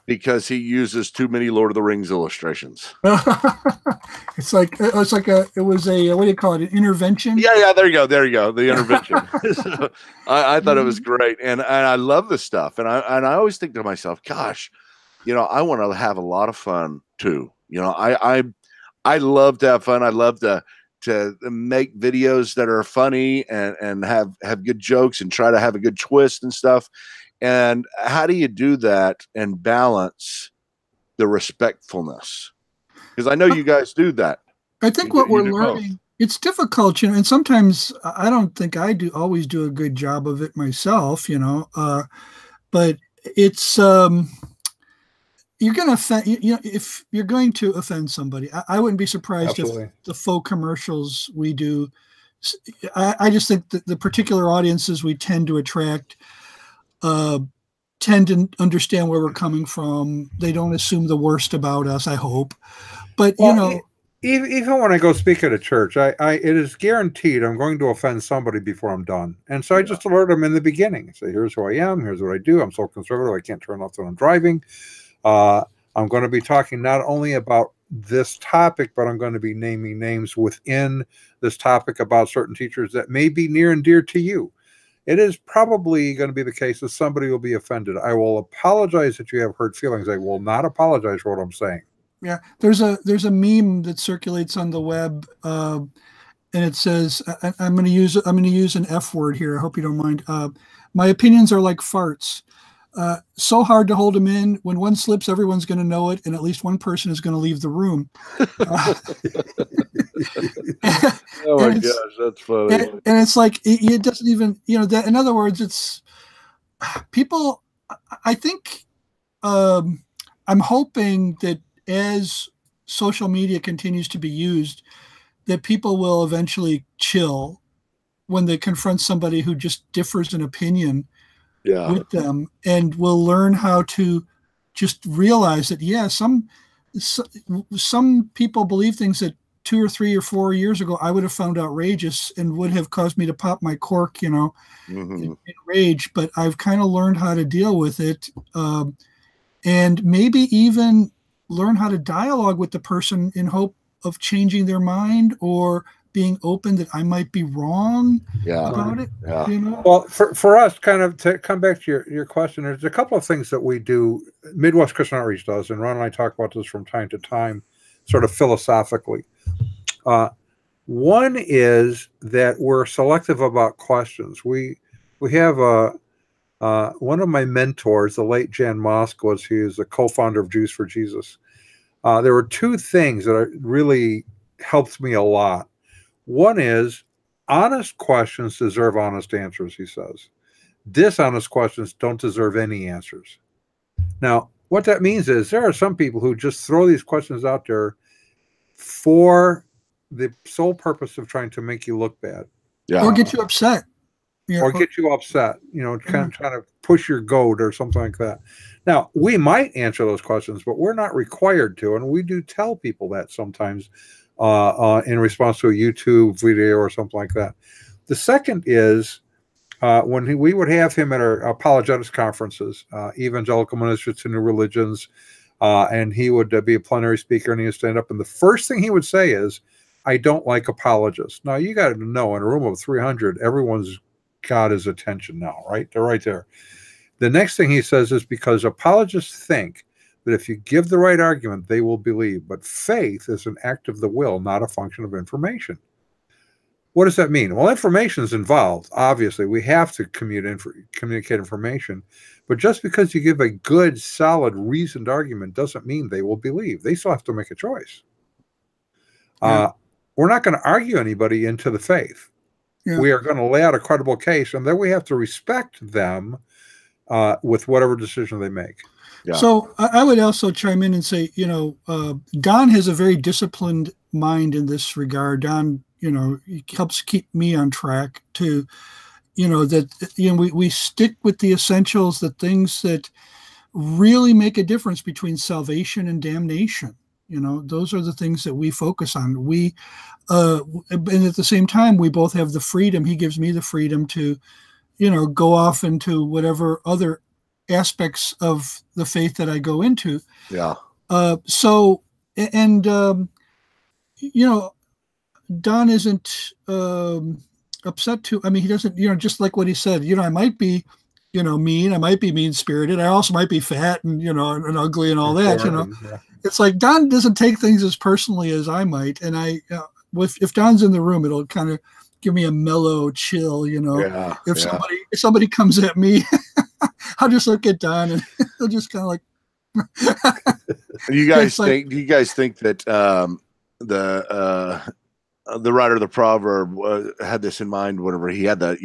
because he uses too many Lord of the Rings illustrations. It was a what do you call it? An intervention? Yeah. There you go. The intervention. So, I thought it was great, and I love this stuff. And I always think to myself, gosh, I want to have a lot of fun too. I love to have fun. I love to to make videos that are funny and have good jokes and try to have a good twist and stuff. And how do you do that and balance the respectfulness? Because I know you guys do that. I think what we're learning, it's difficult, and sometimes I don't think I always do a good job of it myself, but it's, you're going to offend, if you're going to offend somebody, I wouldn't be surprised if the faux commercials we do, I just think that the particular audiences we tend to attract tend to understand where we're coming from. They don't assume the worst about us, I hope. But, even when I go speak at a church, it is guaranteed I'm going to offend somebody before I'm done. And so I just alert them in the beginning. Say, here's who I am. Here's what I do. I'm so conservative. I can't turn off when I'm driving. I'm going to be talking not only about this topic, but I'm going to be naming names within this topic about certain teachers that may be near and dear to you. It is probably going to be the case that somebody will be offended. I will apologize that you have hurt feelings. I will not apologize for what I'm saying. Yeah, there's a meme that circulates on the web, and it says, I'm going to use an F word here. I hope you don't mind. My opinions are like farts. So hard to hold them in. When one slips, everyone's going to know it, and at least one person is going to leave the room. Oh my gosh, that's funny. And it's like it doesn't even, that. In other words, it's people. I think I'm hoping that as social media continues to be used, that people will eventually chill when they confront somebody who just differs in opinion with them, and will learn how to just realize that, some people believe things that 2 or 3 or 4 years ago I would have found outrageous and would have caused me to pop my cork, in rage. But I've kind of learned how to deal with it, and maybe even learn how to dialogue with the person in hope of changing their mind or being open that I might be wrong about it. Yeah. Well, for us, kind of to come back to your question, there's a couple of things that we do. Midwest Christian Outreach does, and Ron and I talk about this from time to time, sort of philosophically. One is that we're selective about questions. We have one of my mentors, the late Jan Moskowitz, he is the co-founder of Jews for Jesus. There were two things that really helped me a lot. One is honest questions deserve honest answers, he says. Dishonest questions don't deserve any answers. Now, what that means is there are some people who just throw these questions out there for the sole purpose of trying to make you look bad. Or get you upset. Or get you upset, kind of trying to push your goat or something like that. Now, we might answer those questions, but we're not required to. And we do tell people that sometimes in response to a YouTube video or something like that. The second is when we would have him at our apologetics conferences, Evangelical Ministers to New Religions, and he would be a plenary speaker, and he would stand up. And the first thing he would say is, I don't like apologists. Now, you got to know, in a room of 300, everyone's got his attention now, right? They're right there. The next thing he says is because apologists think that if you give the right argument, they will believe. But faith is an act of the will, not a function of information. What does that mean? Well, information is involved. Obviously, we have to communicate information. But just because you give a good, solid, reasoned argument doesn't mean they will believe. They still have to make a choice. We're not going to argue anybody into the faith. Yeah. We are going to lay out a credible case, and then we have to respect them with whatever decision they make. Yeah. So I would also chime in and say, Don has a very disciplined mind in this regard. Don, he helps keep me on track to, we stick with the essentials, the things that really make a difference between salvation and damnation. Those are the things that we focus on. And at the same time, we both have the freedom. He gives me the freedom to, go off into whatever other aspects of the faith that I go into. Yeah. Don isn't upset to, he doesn't, just like what he said, I might be, mean, I might be mean-spirited. I also might be fat and, and ugly and all that, Yeah. It's like Don doesn't take things as personally as I might. And if Don's in the room, it'll kind of give me a mellow chill, you know. Yeah, if somebody comes at me, I'll just look at Don and he'll just kind of like. Do you guys think that the writer of the proverb had this in mind whenever he had that,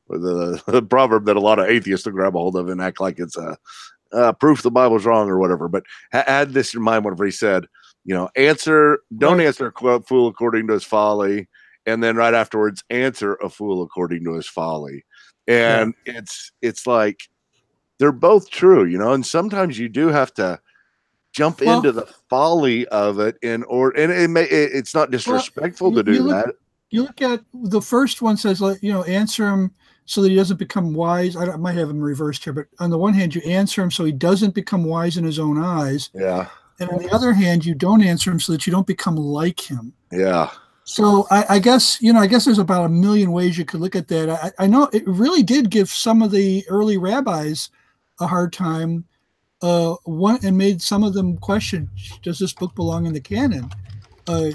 the proverb that a lot of atheists will grab a hold of and act like it's proof the Bible's wrong or whatever, but had this in mind whenever he said, don't answer a fool according to his folly, and then right afterwards answer a fool according to his folly. And it's like they're both true, and sometimes you do have to jump into the folly of it it's not disrespectful to do that. You look at the first one says, answer him so that he doesn't become wise. I might have him reversed here, but on the one hand, you answer him so he doesn't become wise in his own eyes. Yeah. And on the other hand, you don't answer him so that you don't become like him. Yeah. So I guess there's about a million ways you could look at that. I know it really did give some of the early rabbis a hard time. And made some of them question, does this book belong in the canon?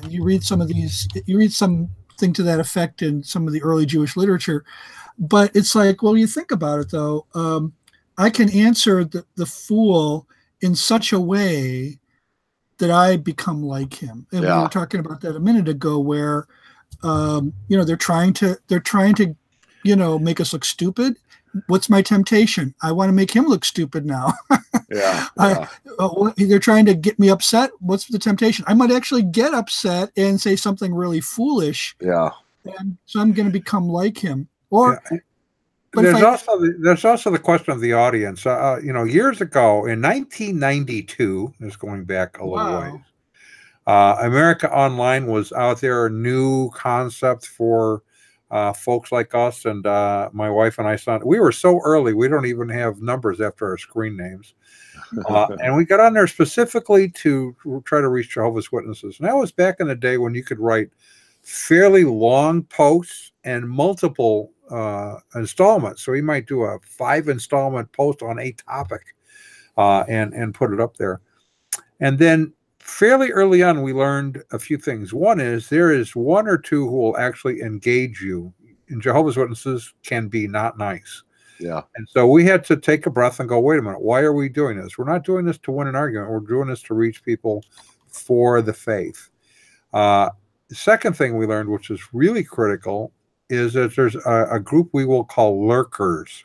You read something to that effect in some of the early Jewish literature. But it's like, well, you think about it, though. I can answer the fool in such a way that I become like him. And we were talking about that a minute ago, where they're trying to make us look stupid. What's my temptation? I want to make him look stupid now. They're trying to get me upset. What's the temptation? I might actually get upset and say something really foolish. Yeah. And so I'm going to become like him. Or there's also the question of the audience. Years ago in 1992, is going back a little ways. America Online was out there, a new concept for folks like us, and my wife and I we were so early we don't even have numbers after our screen names, and we got on there specifically to try to reach Jehovah's Witnesses. And that was back in the day when you could write fairly long posts and multiple installments. So you might do a 5-installment post on a topic and put it up there. And then fairly early on, we learned a few things. One is there is one or two who will actually engage you. And Jehovah's Witnesses can be not nice. Yeah. And so we had to take a breath and go, wait a minute, why are we doing this? We're not doing this to win an argument. We're doing this to reach people for the faith. The second thing we learned, which is really critical, is that there's a group we will call lurkers.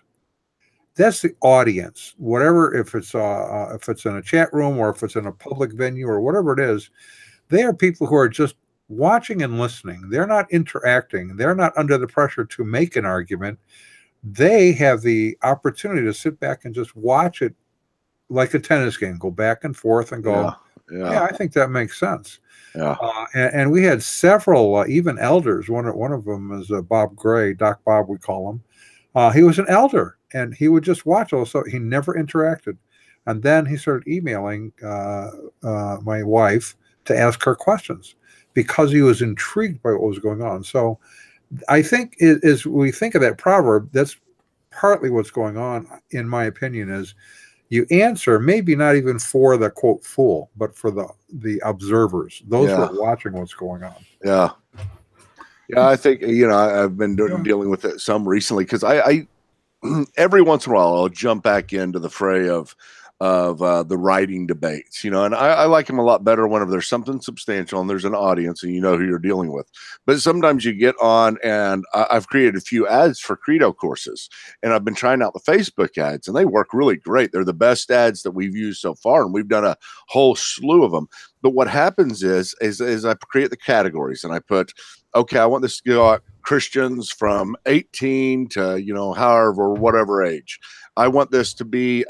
That's the audience. Whatever, if it's in a chat room or if it's in a public venue or whatever it is, they are people who are just watching and listening. They're not interacting. They're not under the pressure to make an argument. They have the opportunity to sit back and just watch it like a tennis game, go back and forth and go, yeah, I think that makes sense. Yeah. And we had several, even elders. One of them is Bob Gray, Doc Bob, we call him. He was an elder, and he would just watch. Also, he never interacted. And then he started emailing my wife to ask her questions because he was intrigued by what was going on. So I think as we think of that proverb, that's partly what's going on, in my opinion, is you answer maybe not even for the quote fool, but for the observers, those who are watching what's going on. Yeah. Yeah, I think, I've been dealing with it some recently because I every once in a while I'll jump back into the fray of the writing debates, and I like them a lot better whenever there's something substantial and there's an audience and you know who you're dealing with. But sometimes you get on, and I've created a few ads for Credo courses, and I've been trying out the Facebook ads, and they work really great. They're the best ads that we've used so far, and we've done a whole slew of them. But what happens is I create the categories, and I put, okay, I want this to go out Christians from 18 to, however, whatever age. I want this to be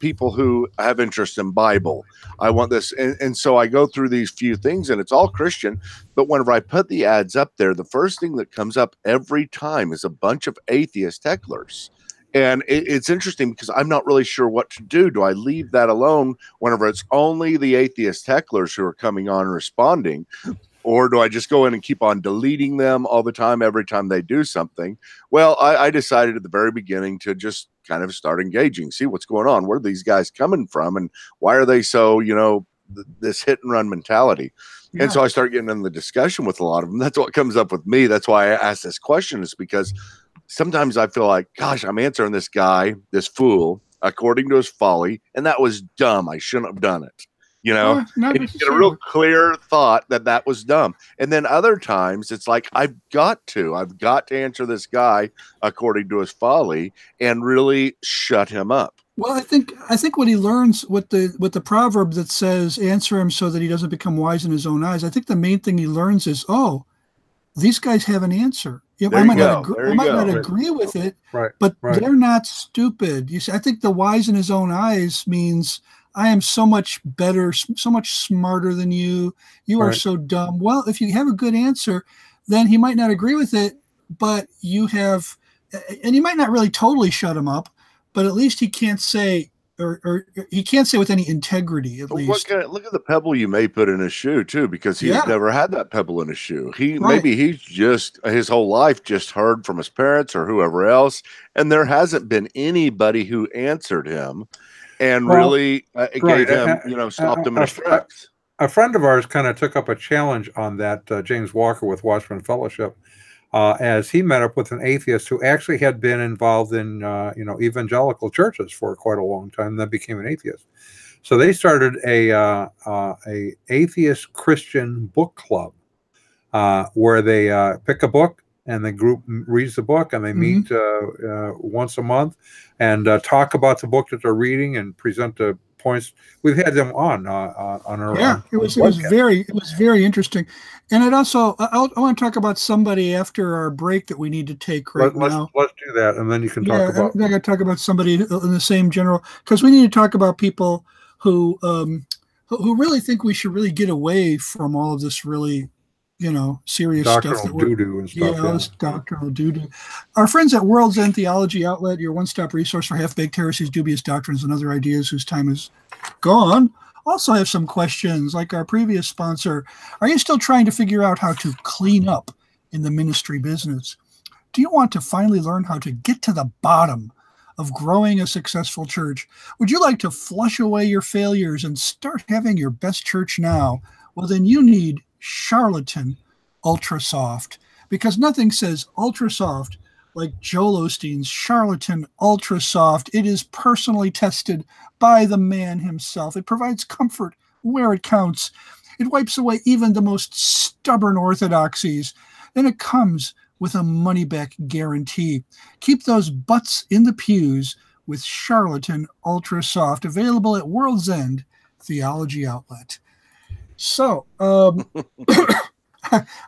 people who have interest in Bible. I want this. And so I go through these few things, and it's all Christian. But whenever I put the ads up there, the first thing that comes up every time is a bunch of atheist hecklers. And it's interesting because I'm not really sure what to do. Do I leave that alone whenever it's only the atheist hecklers who are coming on and responding? Or do I just go in and keep on deleting them all the time, every time they do something? Well, I decided at the very beginning to just kind of start engaging, see what's going on. Where are these guys coming from? And why are they so, this hit and run mentality. Yeah. And so I start getting in the discussion with a lot of them. That's what comes up with me. That's why I ask this question, is because sometimes I feel like, gosh, I'm answering this guy, this fool, according to his folly, and that was dumb. I shouldn't have done it. You know, not and you get a real clear thought that was dumb. And then other times it's like, I've got to answer this guy according to his folly and really shut him up. Well, I think what he learns with the proverb that says, answer him so that he doesn't become wise in his own eyes. I think the main thing he learns is, oh, these guys have an answer. I might not agree with it, but they're not stupid. You see, I think the wise in his own eyes means I am so much better, so much smarter than you. You are so dumb. Well, if you have a good answer, then he might not agree with it, but you have, and you might not really totally shut him up, but at least he can't say, or he can't say with any integrity, at least. Look at the pebble you may put in his shoe too, because he's never had that pebble in his shoe. Maybe he's just his whole life just heard from his parents or whoever else, and there hasn't been anybody who answered him and really gave him, stopped him in his tracks. A friend of ours kind of took up a challenge on that, James Walker with Watchman Fellowship, as he met up with an atheist who actually had been involved in evangelical churches for quite a long time, and then became an atheist. So they started a atheist Christian book club where they pick a book and the group reads the book, and they meet once a month and talk about the book that they're reading and present the points. We've had them on our it was very interesting. And I want to talk about somebody after our break that we need to take now. Let's do that, and then you can talk about. I got to talk about somebody in the same general, because we need to talk about people who really think we should really get away from all of this really, serious doctrinal stuff. Doo-doo and stuff. This doctrinal doo-doo. Our friends at World's End Theology Outlet, your one-stop resource for half-baked heresies, dubious doctrines, and other ideas whose time is gone, also have some questions like our previous sponsor. Are you still trying to figure out how to clean up in the ministry business? Do you want to finally learn how to get to the bottom of growing a successful church? Would you like to flush away your failures and start having your best church now? Well, then you need Charlatan Ultra Soft, because nothing says ultra soft like Joel Osteen's Charlatan Ultra Soft. It is personally tested by the man himself. It provides comfort where it counts. It wipes away even the most stubborn orthodoxies. And it comes with a money-back guarantee. Keep those butts in the pews with Charlatan Ultra Soft, available at World's End Theology Outlet. So, I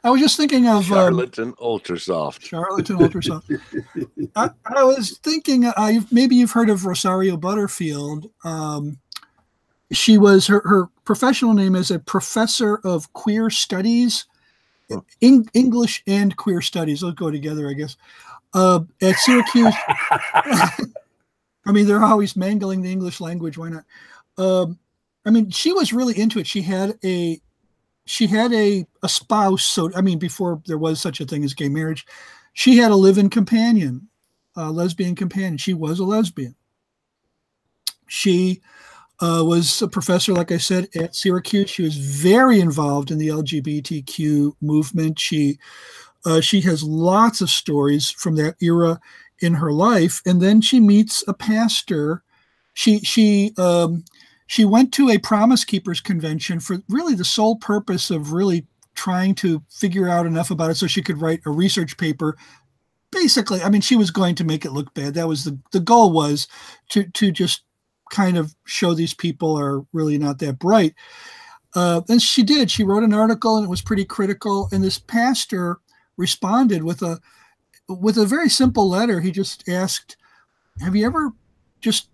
was just thinking of Charlatan Ultra Soft. Charlatan Ultra Soft. I was thinking, maybe you've heard of Rosario Butterfield. She was her professional name is a professor of queer studies, English and queer studies. Those go together, I guess. At Syracuse. I mean, they're always mangling the English language. Why not? She was really into it. She had a spouse. So, before there was such a thing as gay marriage, she had a live-in companion, a lesbian companion. She was a lesbian. She was a professor, like I said, at Syracuse. She was very involved in the LGBTQ movement. She has lots of stories from that era in her life. And then she meets a pastor. She went to a Promise Keepers convention for really the sole purpose of really trying to figure out enough about it so she could write a research paper. Basically, she was going to make it look bad. That was the goal, was to just kind of show these people are really not that bright. And she did. She wrote an article, and it was pretty critical. And this pastor responded with a very simple letter. He just asked, have you ever just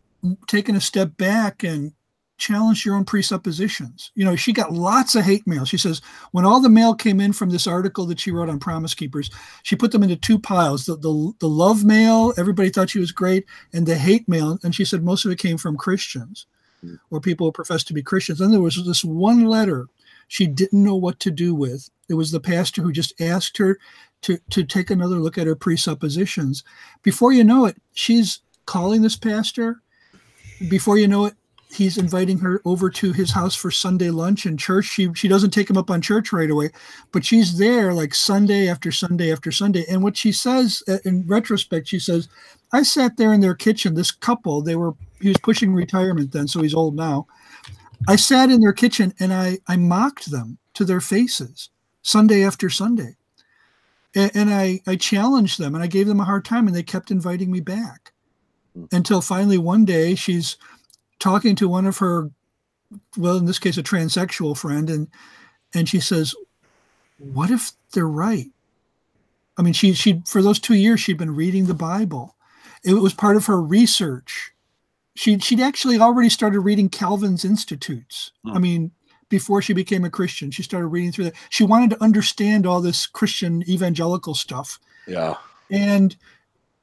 taken a step back and challenge your own presuppositions? She got lots of hate mail. She says when all the mail came in from this article that she wrote on Promise Keepers, she put them into two piles: the love mail, everybody thought she was great, and the hate mail. And she said most of it came from Christians or people who profess to be Christians. And there was this one letter she didn't know what to do with. It was the pastor who just asked her to take another look at her presuppositions. Before you know it, she's calling this pastor. Before you know it, he's inviting her over to his house for Sunday lunch and church. She doesn't take him up on church right away, but she's there like Sunday after Sunday after Sunday. And what she says in retrospect, she says, I sat there in their kitchen, this couple, he was pushing retirement then, so he's old now. I sat in their kitchen and I mocked them to their faces Sunday after Sunday. And I challenged them and I gave them a hard time, and they kept inviting me back until finally one day she's talking to one of her, well, in this case, a transsexual friend. And she says, what if they're right? I mean, she for those 2 years, she'd been reading the Bible. It was part of her research. She'd actually already started reading Calvin's Institutes. I mean, before she became a Christian, she started reading through that. She wanted to understand all this Christian evangelical stuff. Yeah. And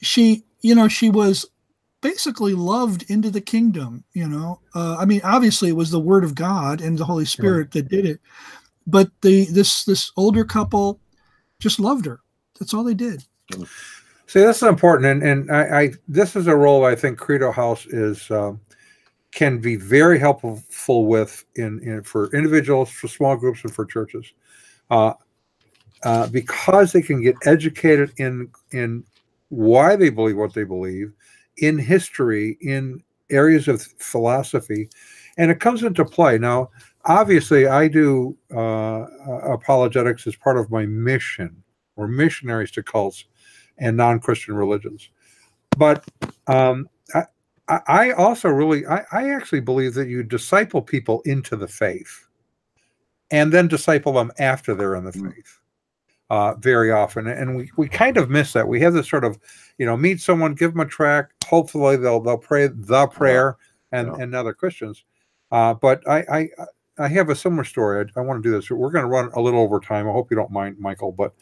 she was basically loved into the kingdom, I mean, obviously it was the word of God and the Holy Spirit that did it. But this older couple just loved her. That's all they did. See, this is important. And I this is a role I think Credo House can be very helpful with for individuals, for small groups, and for churches, because they can get educated in why they believe what they believe, in history, in areas of philosophy, and it comes into play. Now, obviously, I do apologetics as part of my mission. We're missionaries to cults and non-Christian religions, but I also I actually believe that you disciple people into the faith and then disciple them after they're in the faith very often. And we kind of miss that. We have this sort of, meet someone, give them a tract, hopefully they'll pray the prayer and now they're Christians. But I have a similar story. I want to do this. We're going to run a little over time. I hope you don't mind, Michael, but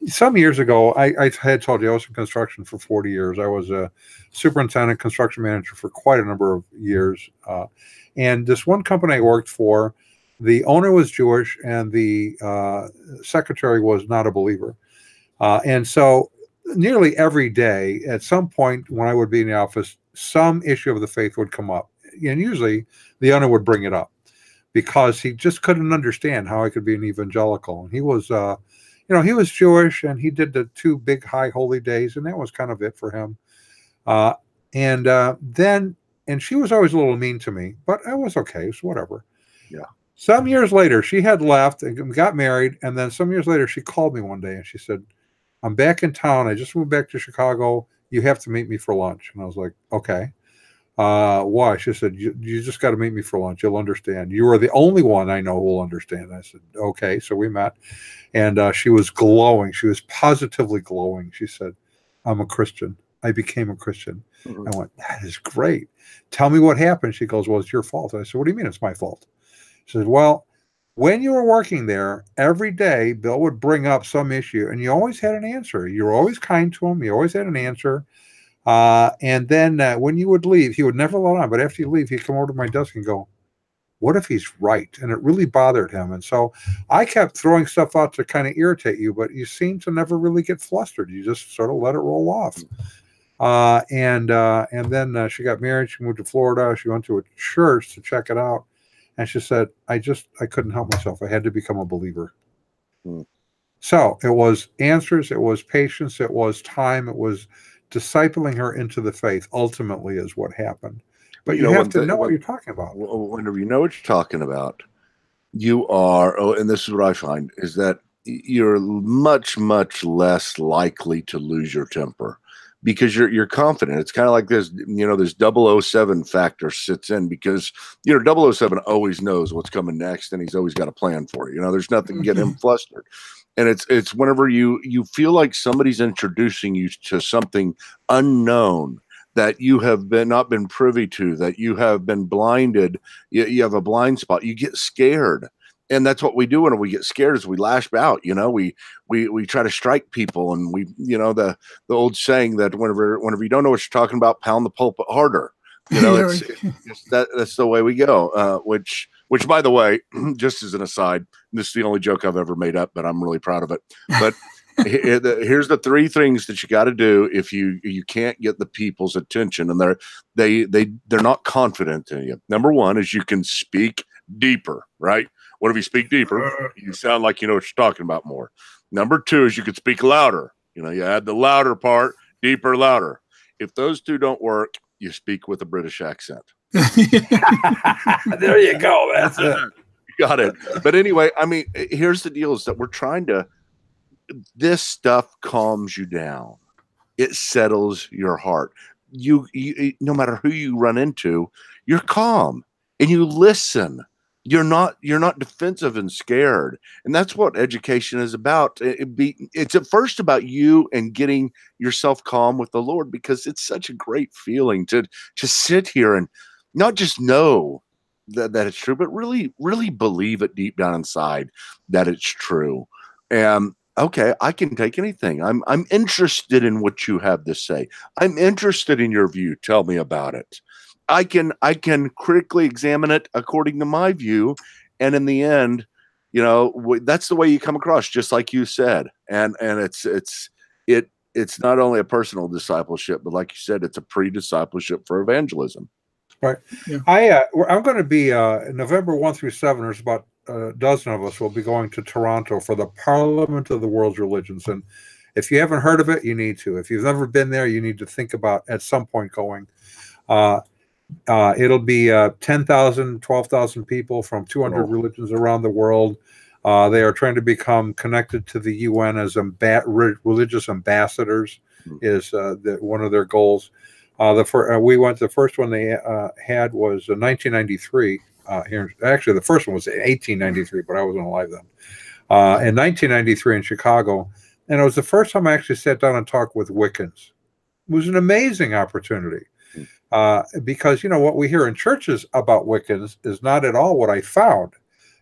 some years ago, I had told you I was in construction for 40 years. I was a superintendent, construction manager for quite a number of years. And this one company I worked for, the owner was Jewish and the secretary was not a believer. And so nearly every day, at some point when I would be in the office, some issue of the faith would come up. And usually the owner would bring it up because he just couldn't understand how I could be an evangelical. And he was he was Jewish, and he did the 2 big high holy days, and that was kind of it for him. And she was always a little mean to me, but I was okay. So whatever. Yeah. Some years later, she had left and got married, and then some years later, she called me one day, and she said, I'm back in town. I just moved back to Chicago. You have to meet me for lunch. And I was like, okay. Why? She said, you just got to meet me for lunch. You'll understand. You are the only one I know who will understand. I said, okay. So we met, and she was glowing. She was positively glowing. She said, I'm a Christian. I became a Christian. Mm-hmm. I went, that is great. Tell me what happened. She goes, well, it's your fault. I said, what do you mean it's my fault? She said, well, when you were working there, every day Bill would bring up some issue, and you always had an answer. You were always kind to him. You always had an answer. And then when you would leave, he would never let on. But after you leave, he'd come over to my desk and go, what if he's right? And it really bothered him. And so I kept throwing stuff out to kind of irritate you, but you seem to never really get flustered. You just sort of let it roll off. And then she got married. She moved to Florida. She went to a church to check it out. And she said, I couldn't help myself. I had to become a believer. So it was answers. It was patience. It was time. It was discipling her into the faith ultimately is what happened. But you have to know what you're talking about. Whenever you know what you're talking about, you are, and this is what I find, is that you're much, much less likely to lose your temper because you're confident. It's kind of like this, this 007 factor sits in because, 007 always knows what's coming next and he's always got a plan for you. There's nothing to get him flustered. And it's whenever you feel like somebody's introducing you to something unknown that you have not been privy to, that you have been blinded, you have a blind spot, you get scared. And that's what we do when we get scared is we lash out, we try to strike people. And we, the old saying that whenever you don't know what you're talking about, pound the pulpit harder. That's the way we go, which by the way, just as an aside, this is the only joke I've ever made up, but I'm really proud of it. But Here's the three things that you got to do if you can't get the people's attention and they're not confident in you. Number one is you can speak deeper, right? What if you speak deeper? You sound like you know what you're talking about more. Number two is you can speak louder. You add the louder part, deeper, louder. If those two don't work, you speak with a British accent. There you go. That's it. You got it. But anyway, I mean, here's the deal: is that we're trying to. This stuff calms you down. It settles your heart. You no matter who you run into, you're calm and you listen. You're not defensive and scared. And that's what education is about. It's at first about you and getting yourself calm with the Lord, because it's such a great feeling to sit here and not just know that it's true, but really, really believe it deep down inside that it's true. And okay, I can take anything. I'm interested in what you have to say. I'm interested in your view. Tell me about it. I can critically examine it according to my view, and in the end, that's the way you come across, just like you said. And it's not only a personal discipleship, but like you said, it's a pre-discipleship for evangelism. Right. Yeah. I'm going to be November 1 through 7. There's about a dozen of us will be going to Toronto for the Parliament of the World's Religions. And if you haven't heard of it, you need to. If you've never been there, you need to think about at some point going. It'll be 10,000, 12,000 people from 200 religions around the world. They are trying to become connected to the UN as religious ambassadors is one of their goals. The first one they had was 1993. Here, actually, the first one was 1893, but I wasn't alive then. In 1993 in Chicago, and it was the first time I actually sat down and talked with Wiccans. It was an amazing opportunity because what we hear in churches about Wiccans is not at all what I found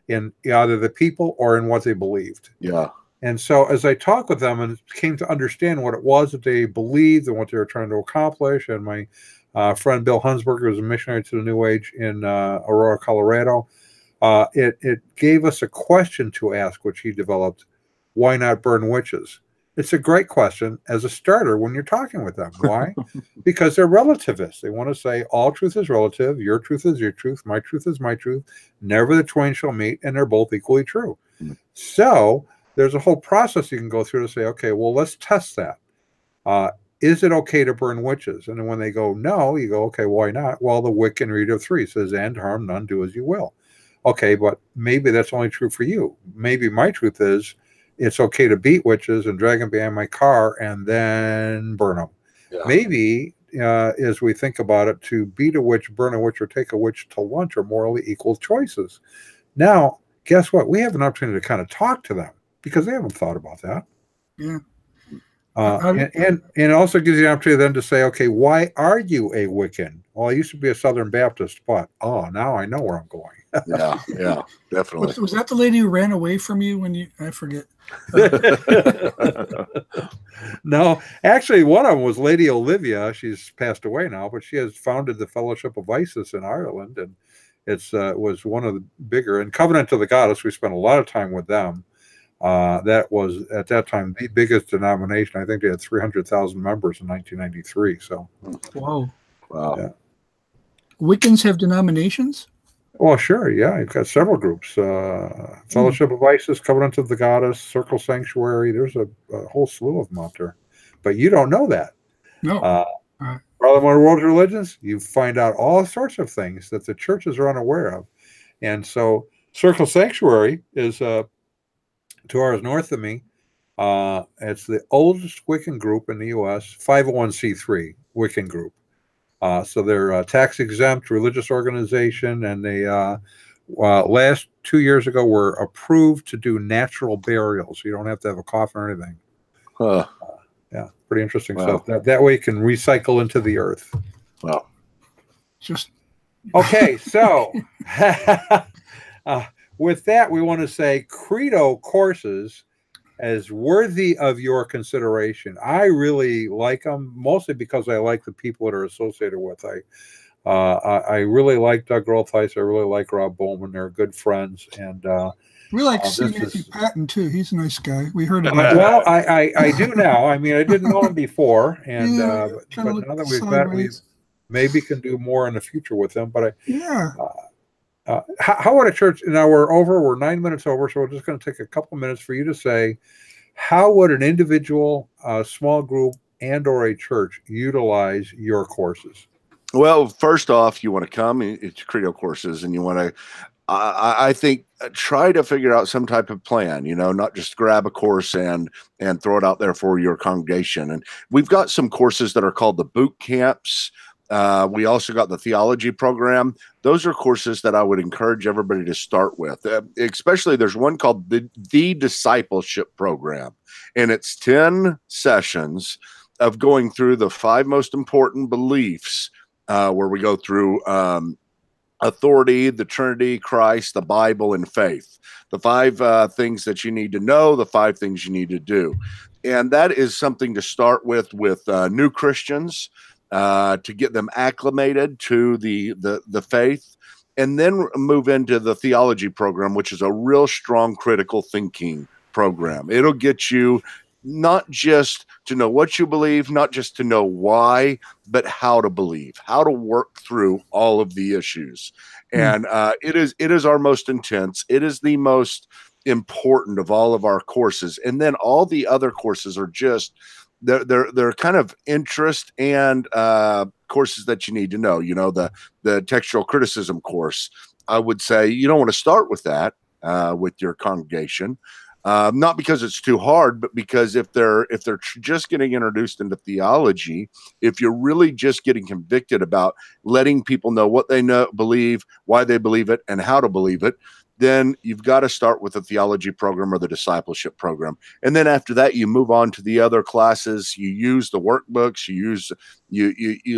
in either the people or in what they believed. Yeah. And so as I talked with them and came to understand what it was that they believed and what they were trying to accomplish, and my friend Bill Hunsberger was a missionary to the New Age in Aurora, Colorado, it gave us a question to ask, which he developed: why not burn witches? It's a great question as a starter when you're talking with them. Why? Because they're relativists. They want to say all truth is relative. Your truth is your truth. My truth is my truth. Never the twain shall meet, and they're both equally true. So there's a whole process you can go through to say, okay, well, let's test that. Is it okay to burn witches? And then when they go, no, you go, okay, why not? Well, the Wiccan Reader of 3 says, and harm none, do as you will. Okay, but maybe that's only true for you. Maybe my truth is it's okay to beat witches and drag them behind my car and then burn them. Yeah. Maybe, as we think about it, to beat a witch, burn a witch, or take a witch to lunch are morally equal choices. Now, guess what? We have an opportunity to kind of talk to them because they haven't thought about that. Yeah. And it also gives you the opportunity then to say, okay, why are you a Wiccan? Well, I used to be a Southern Baptist, but now I know where I'm going. yeah, definitely. Was that the lady who ran away from you I forget? No, actually, one of them was Lady Olivia. She's passed away now, but she has founded the Fellowship of Isis in Ireland, and it's was one of the bigger. And Covenant of the Goddess, we spent a lot of time with them. That was at that time the biggest denomination. I think they had 300,000 members in 1993. So, wow. Yeah. Wiccans have denominations? Well, sure, yeah. You've got several groups: Fellowship of Isis, Covenant of the Goddess, Circle Sanctuary. There's a whole slew of them out there, but you don't know that. No. Parliament of World Religions, you find out all sorts of things that the churches are unaware of, and so Circle Sanctuary is 2 hours north of me. It's the oldest Wiccan group in the U.S., 501c3 Wiccan group. So they're a tax-exempt religious organization, and they last 2 years ago were approved to do natural burials. You don't have to have a coffin or anything. Yeah, pretty interesting stuff. That way you can recycle into the earth. Wow. Okay, so with that, we want to say Credo courses as worthy of your consideration. I really like them, mostly because I like the people that are associated with. I really like Doug Roltheiss. I really like Rob Bowman. They're good friends, and We like to see This Matthew is Patton too. He's a nice guy. We heard about well, I do now. I mean, I didn't know him before, and Yeah, but trying to now that look we've met, we sideways. maybe can do more in the future with him. But Yeah. how would a church? Now we're 9 minutes over, so we're just going to take a couple minutes for you to say, how would an individual, small group, and/or a church utilize your courses? Well, first off, you want to come to Credo courses, and you want to, I think, try to figure out some type of plan. Not just grab a course and throw it out there for your congregation. And we've got some courses that are called the boot camps. We also got the theology program. Those are courses that I would encourage everybody to start with. Especially, there's one called the discipleship program, and it's 10 sessions of going through the 5 most important beliefs. Where we go through authority, the Trinity, Christ, the Bible, and faith. The 5 things that you need to know, the 5 things you need to do. And that is something to start with new Christians, to get them acclimated to the faith, and then move into the theology program, which is a real strong critical thinking program. It'll get you not just to know what you believe, not just to know why, but how to believe, how to work through all of the issues. And it is our most intense. It is the most important of all of our courses. And then all the other courses are just they're kind of interest and courses that you need to know. The textual criticism course. I would say you don't want to start with that with your congregation. Not because it's too hard, but because if they're just getting introduced into theology, if you're really just getting convicted about letting people know what they believe, why they believe it, and how to believe it, then you've got to start with the theology program or the discipleship program. And then after that, you move on to the other classes. You use the workbooks. You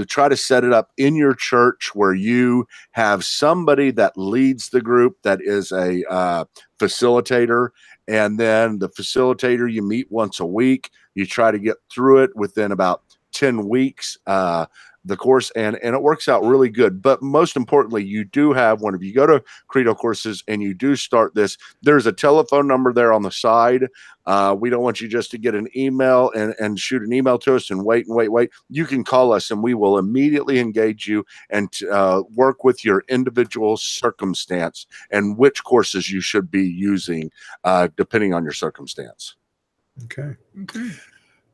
try to set it up in your church where you have somebody that leads the group that is a facilitator. And then the facilitator, you meet once a week. You try to get through it within about 10 weeks, the course, and it works out really good. But most importantly, you do have, whenever you go to Credo courses and you do start this, there's a telephone number there on the side. We don't want you just to get an email and shoot an email to us and wait. You can call us and we will immediately engage you and work with your individual circumstance and which courses you should be using depending on your circumstance. Okay.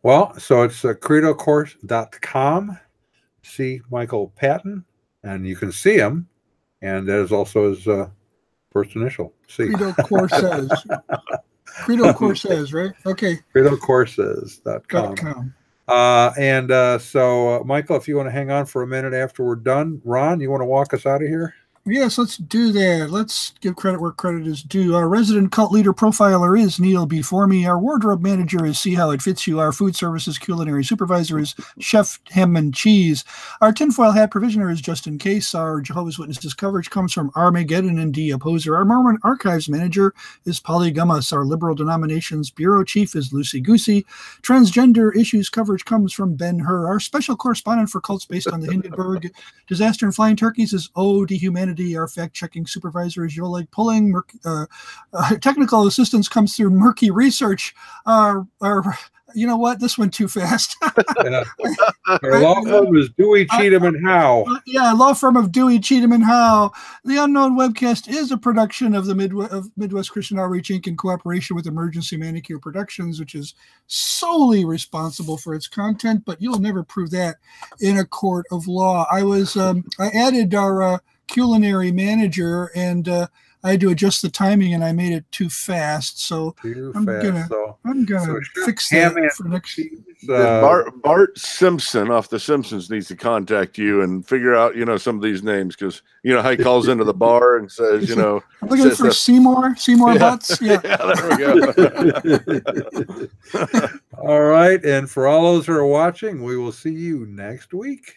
Well, so it's credocourse.com. See Michael Patton, and you can see him, and that is also his first initial. C. Credo Courses. Credo Courses, right? Okay. Credocourses.com. So, Michael, if you want to hang on for a minute after we're done, Ron, you want to walk us out of here? Yes, let's do that. Let's give credit where credit is due. Our resident cult leader profiler is Neil before me. Our wardrobe manager is See How It Fits You. Our food services culinary supervisor is Chef Ham and Cheese. Our tinfoil hat provisioner is Just In Case. Our Jehovah's Witnesses coverage comes from Armageddon and D Opposer. Our Mormon archives manager is Polly Gummas. Our liberal denominations bureau chief is Lucy Goosey. Transgender issues coverage comes from Ben Hur. Our special correspondent for cults based on the Hindenburg disaster and flying turkeys is Ode to Humanity. Our fact-checking supervisor is Yoleg Pulling. Technical assistance comes through Murky Research. You know what? This went too fast. Our law firm is Dewey, Cheatham, and Howe. Law firm of Dewey, Cheatham, and Howe. The Unknown Webcast is a production of the Midwest Christian Outreach Inc. in cooperation with Emergency Manicure Productions, which is solely responsible for its content, but you'll never prove that in a court of law. I added our culinary manager, and I had to adjust the timing, and I made it too fast. So I'm gonna fix that for next year. Bart Simpson off The Simpsons needs to contact you and figure out, some of these names, because how he calls into the bar and says, I'm looking for Seymour Butts. Yeah. There we go. All right, and for all those who are watching, we will see you next week.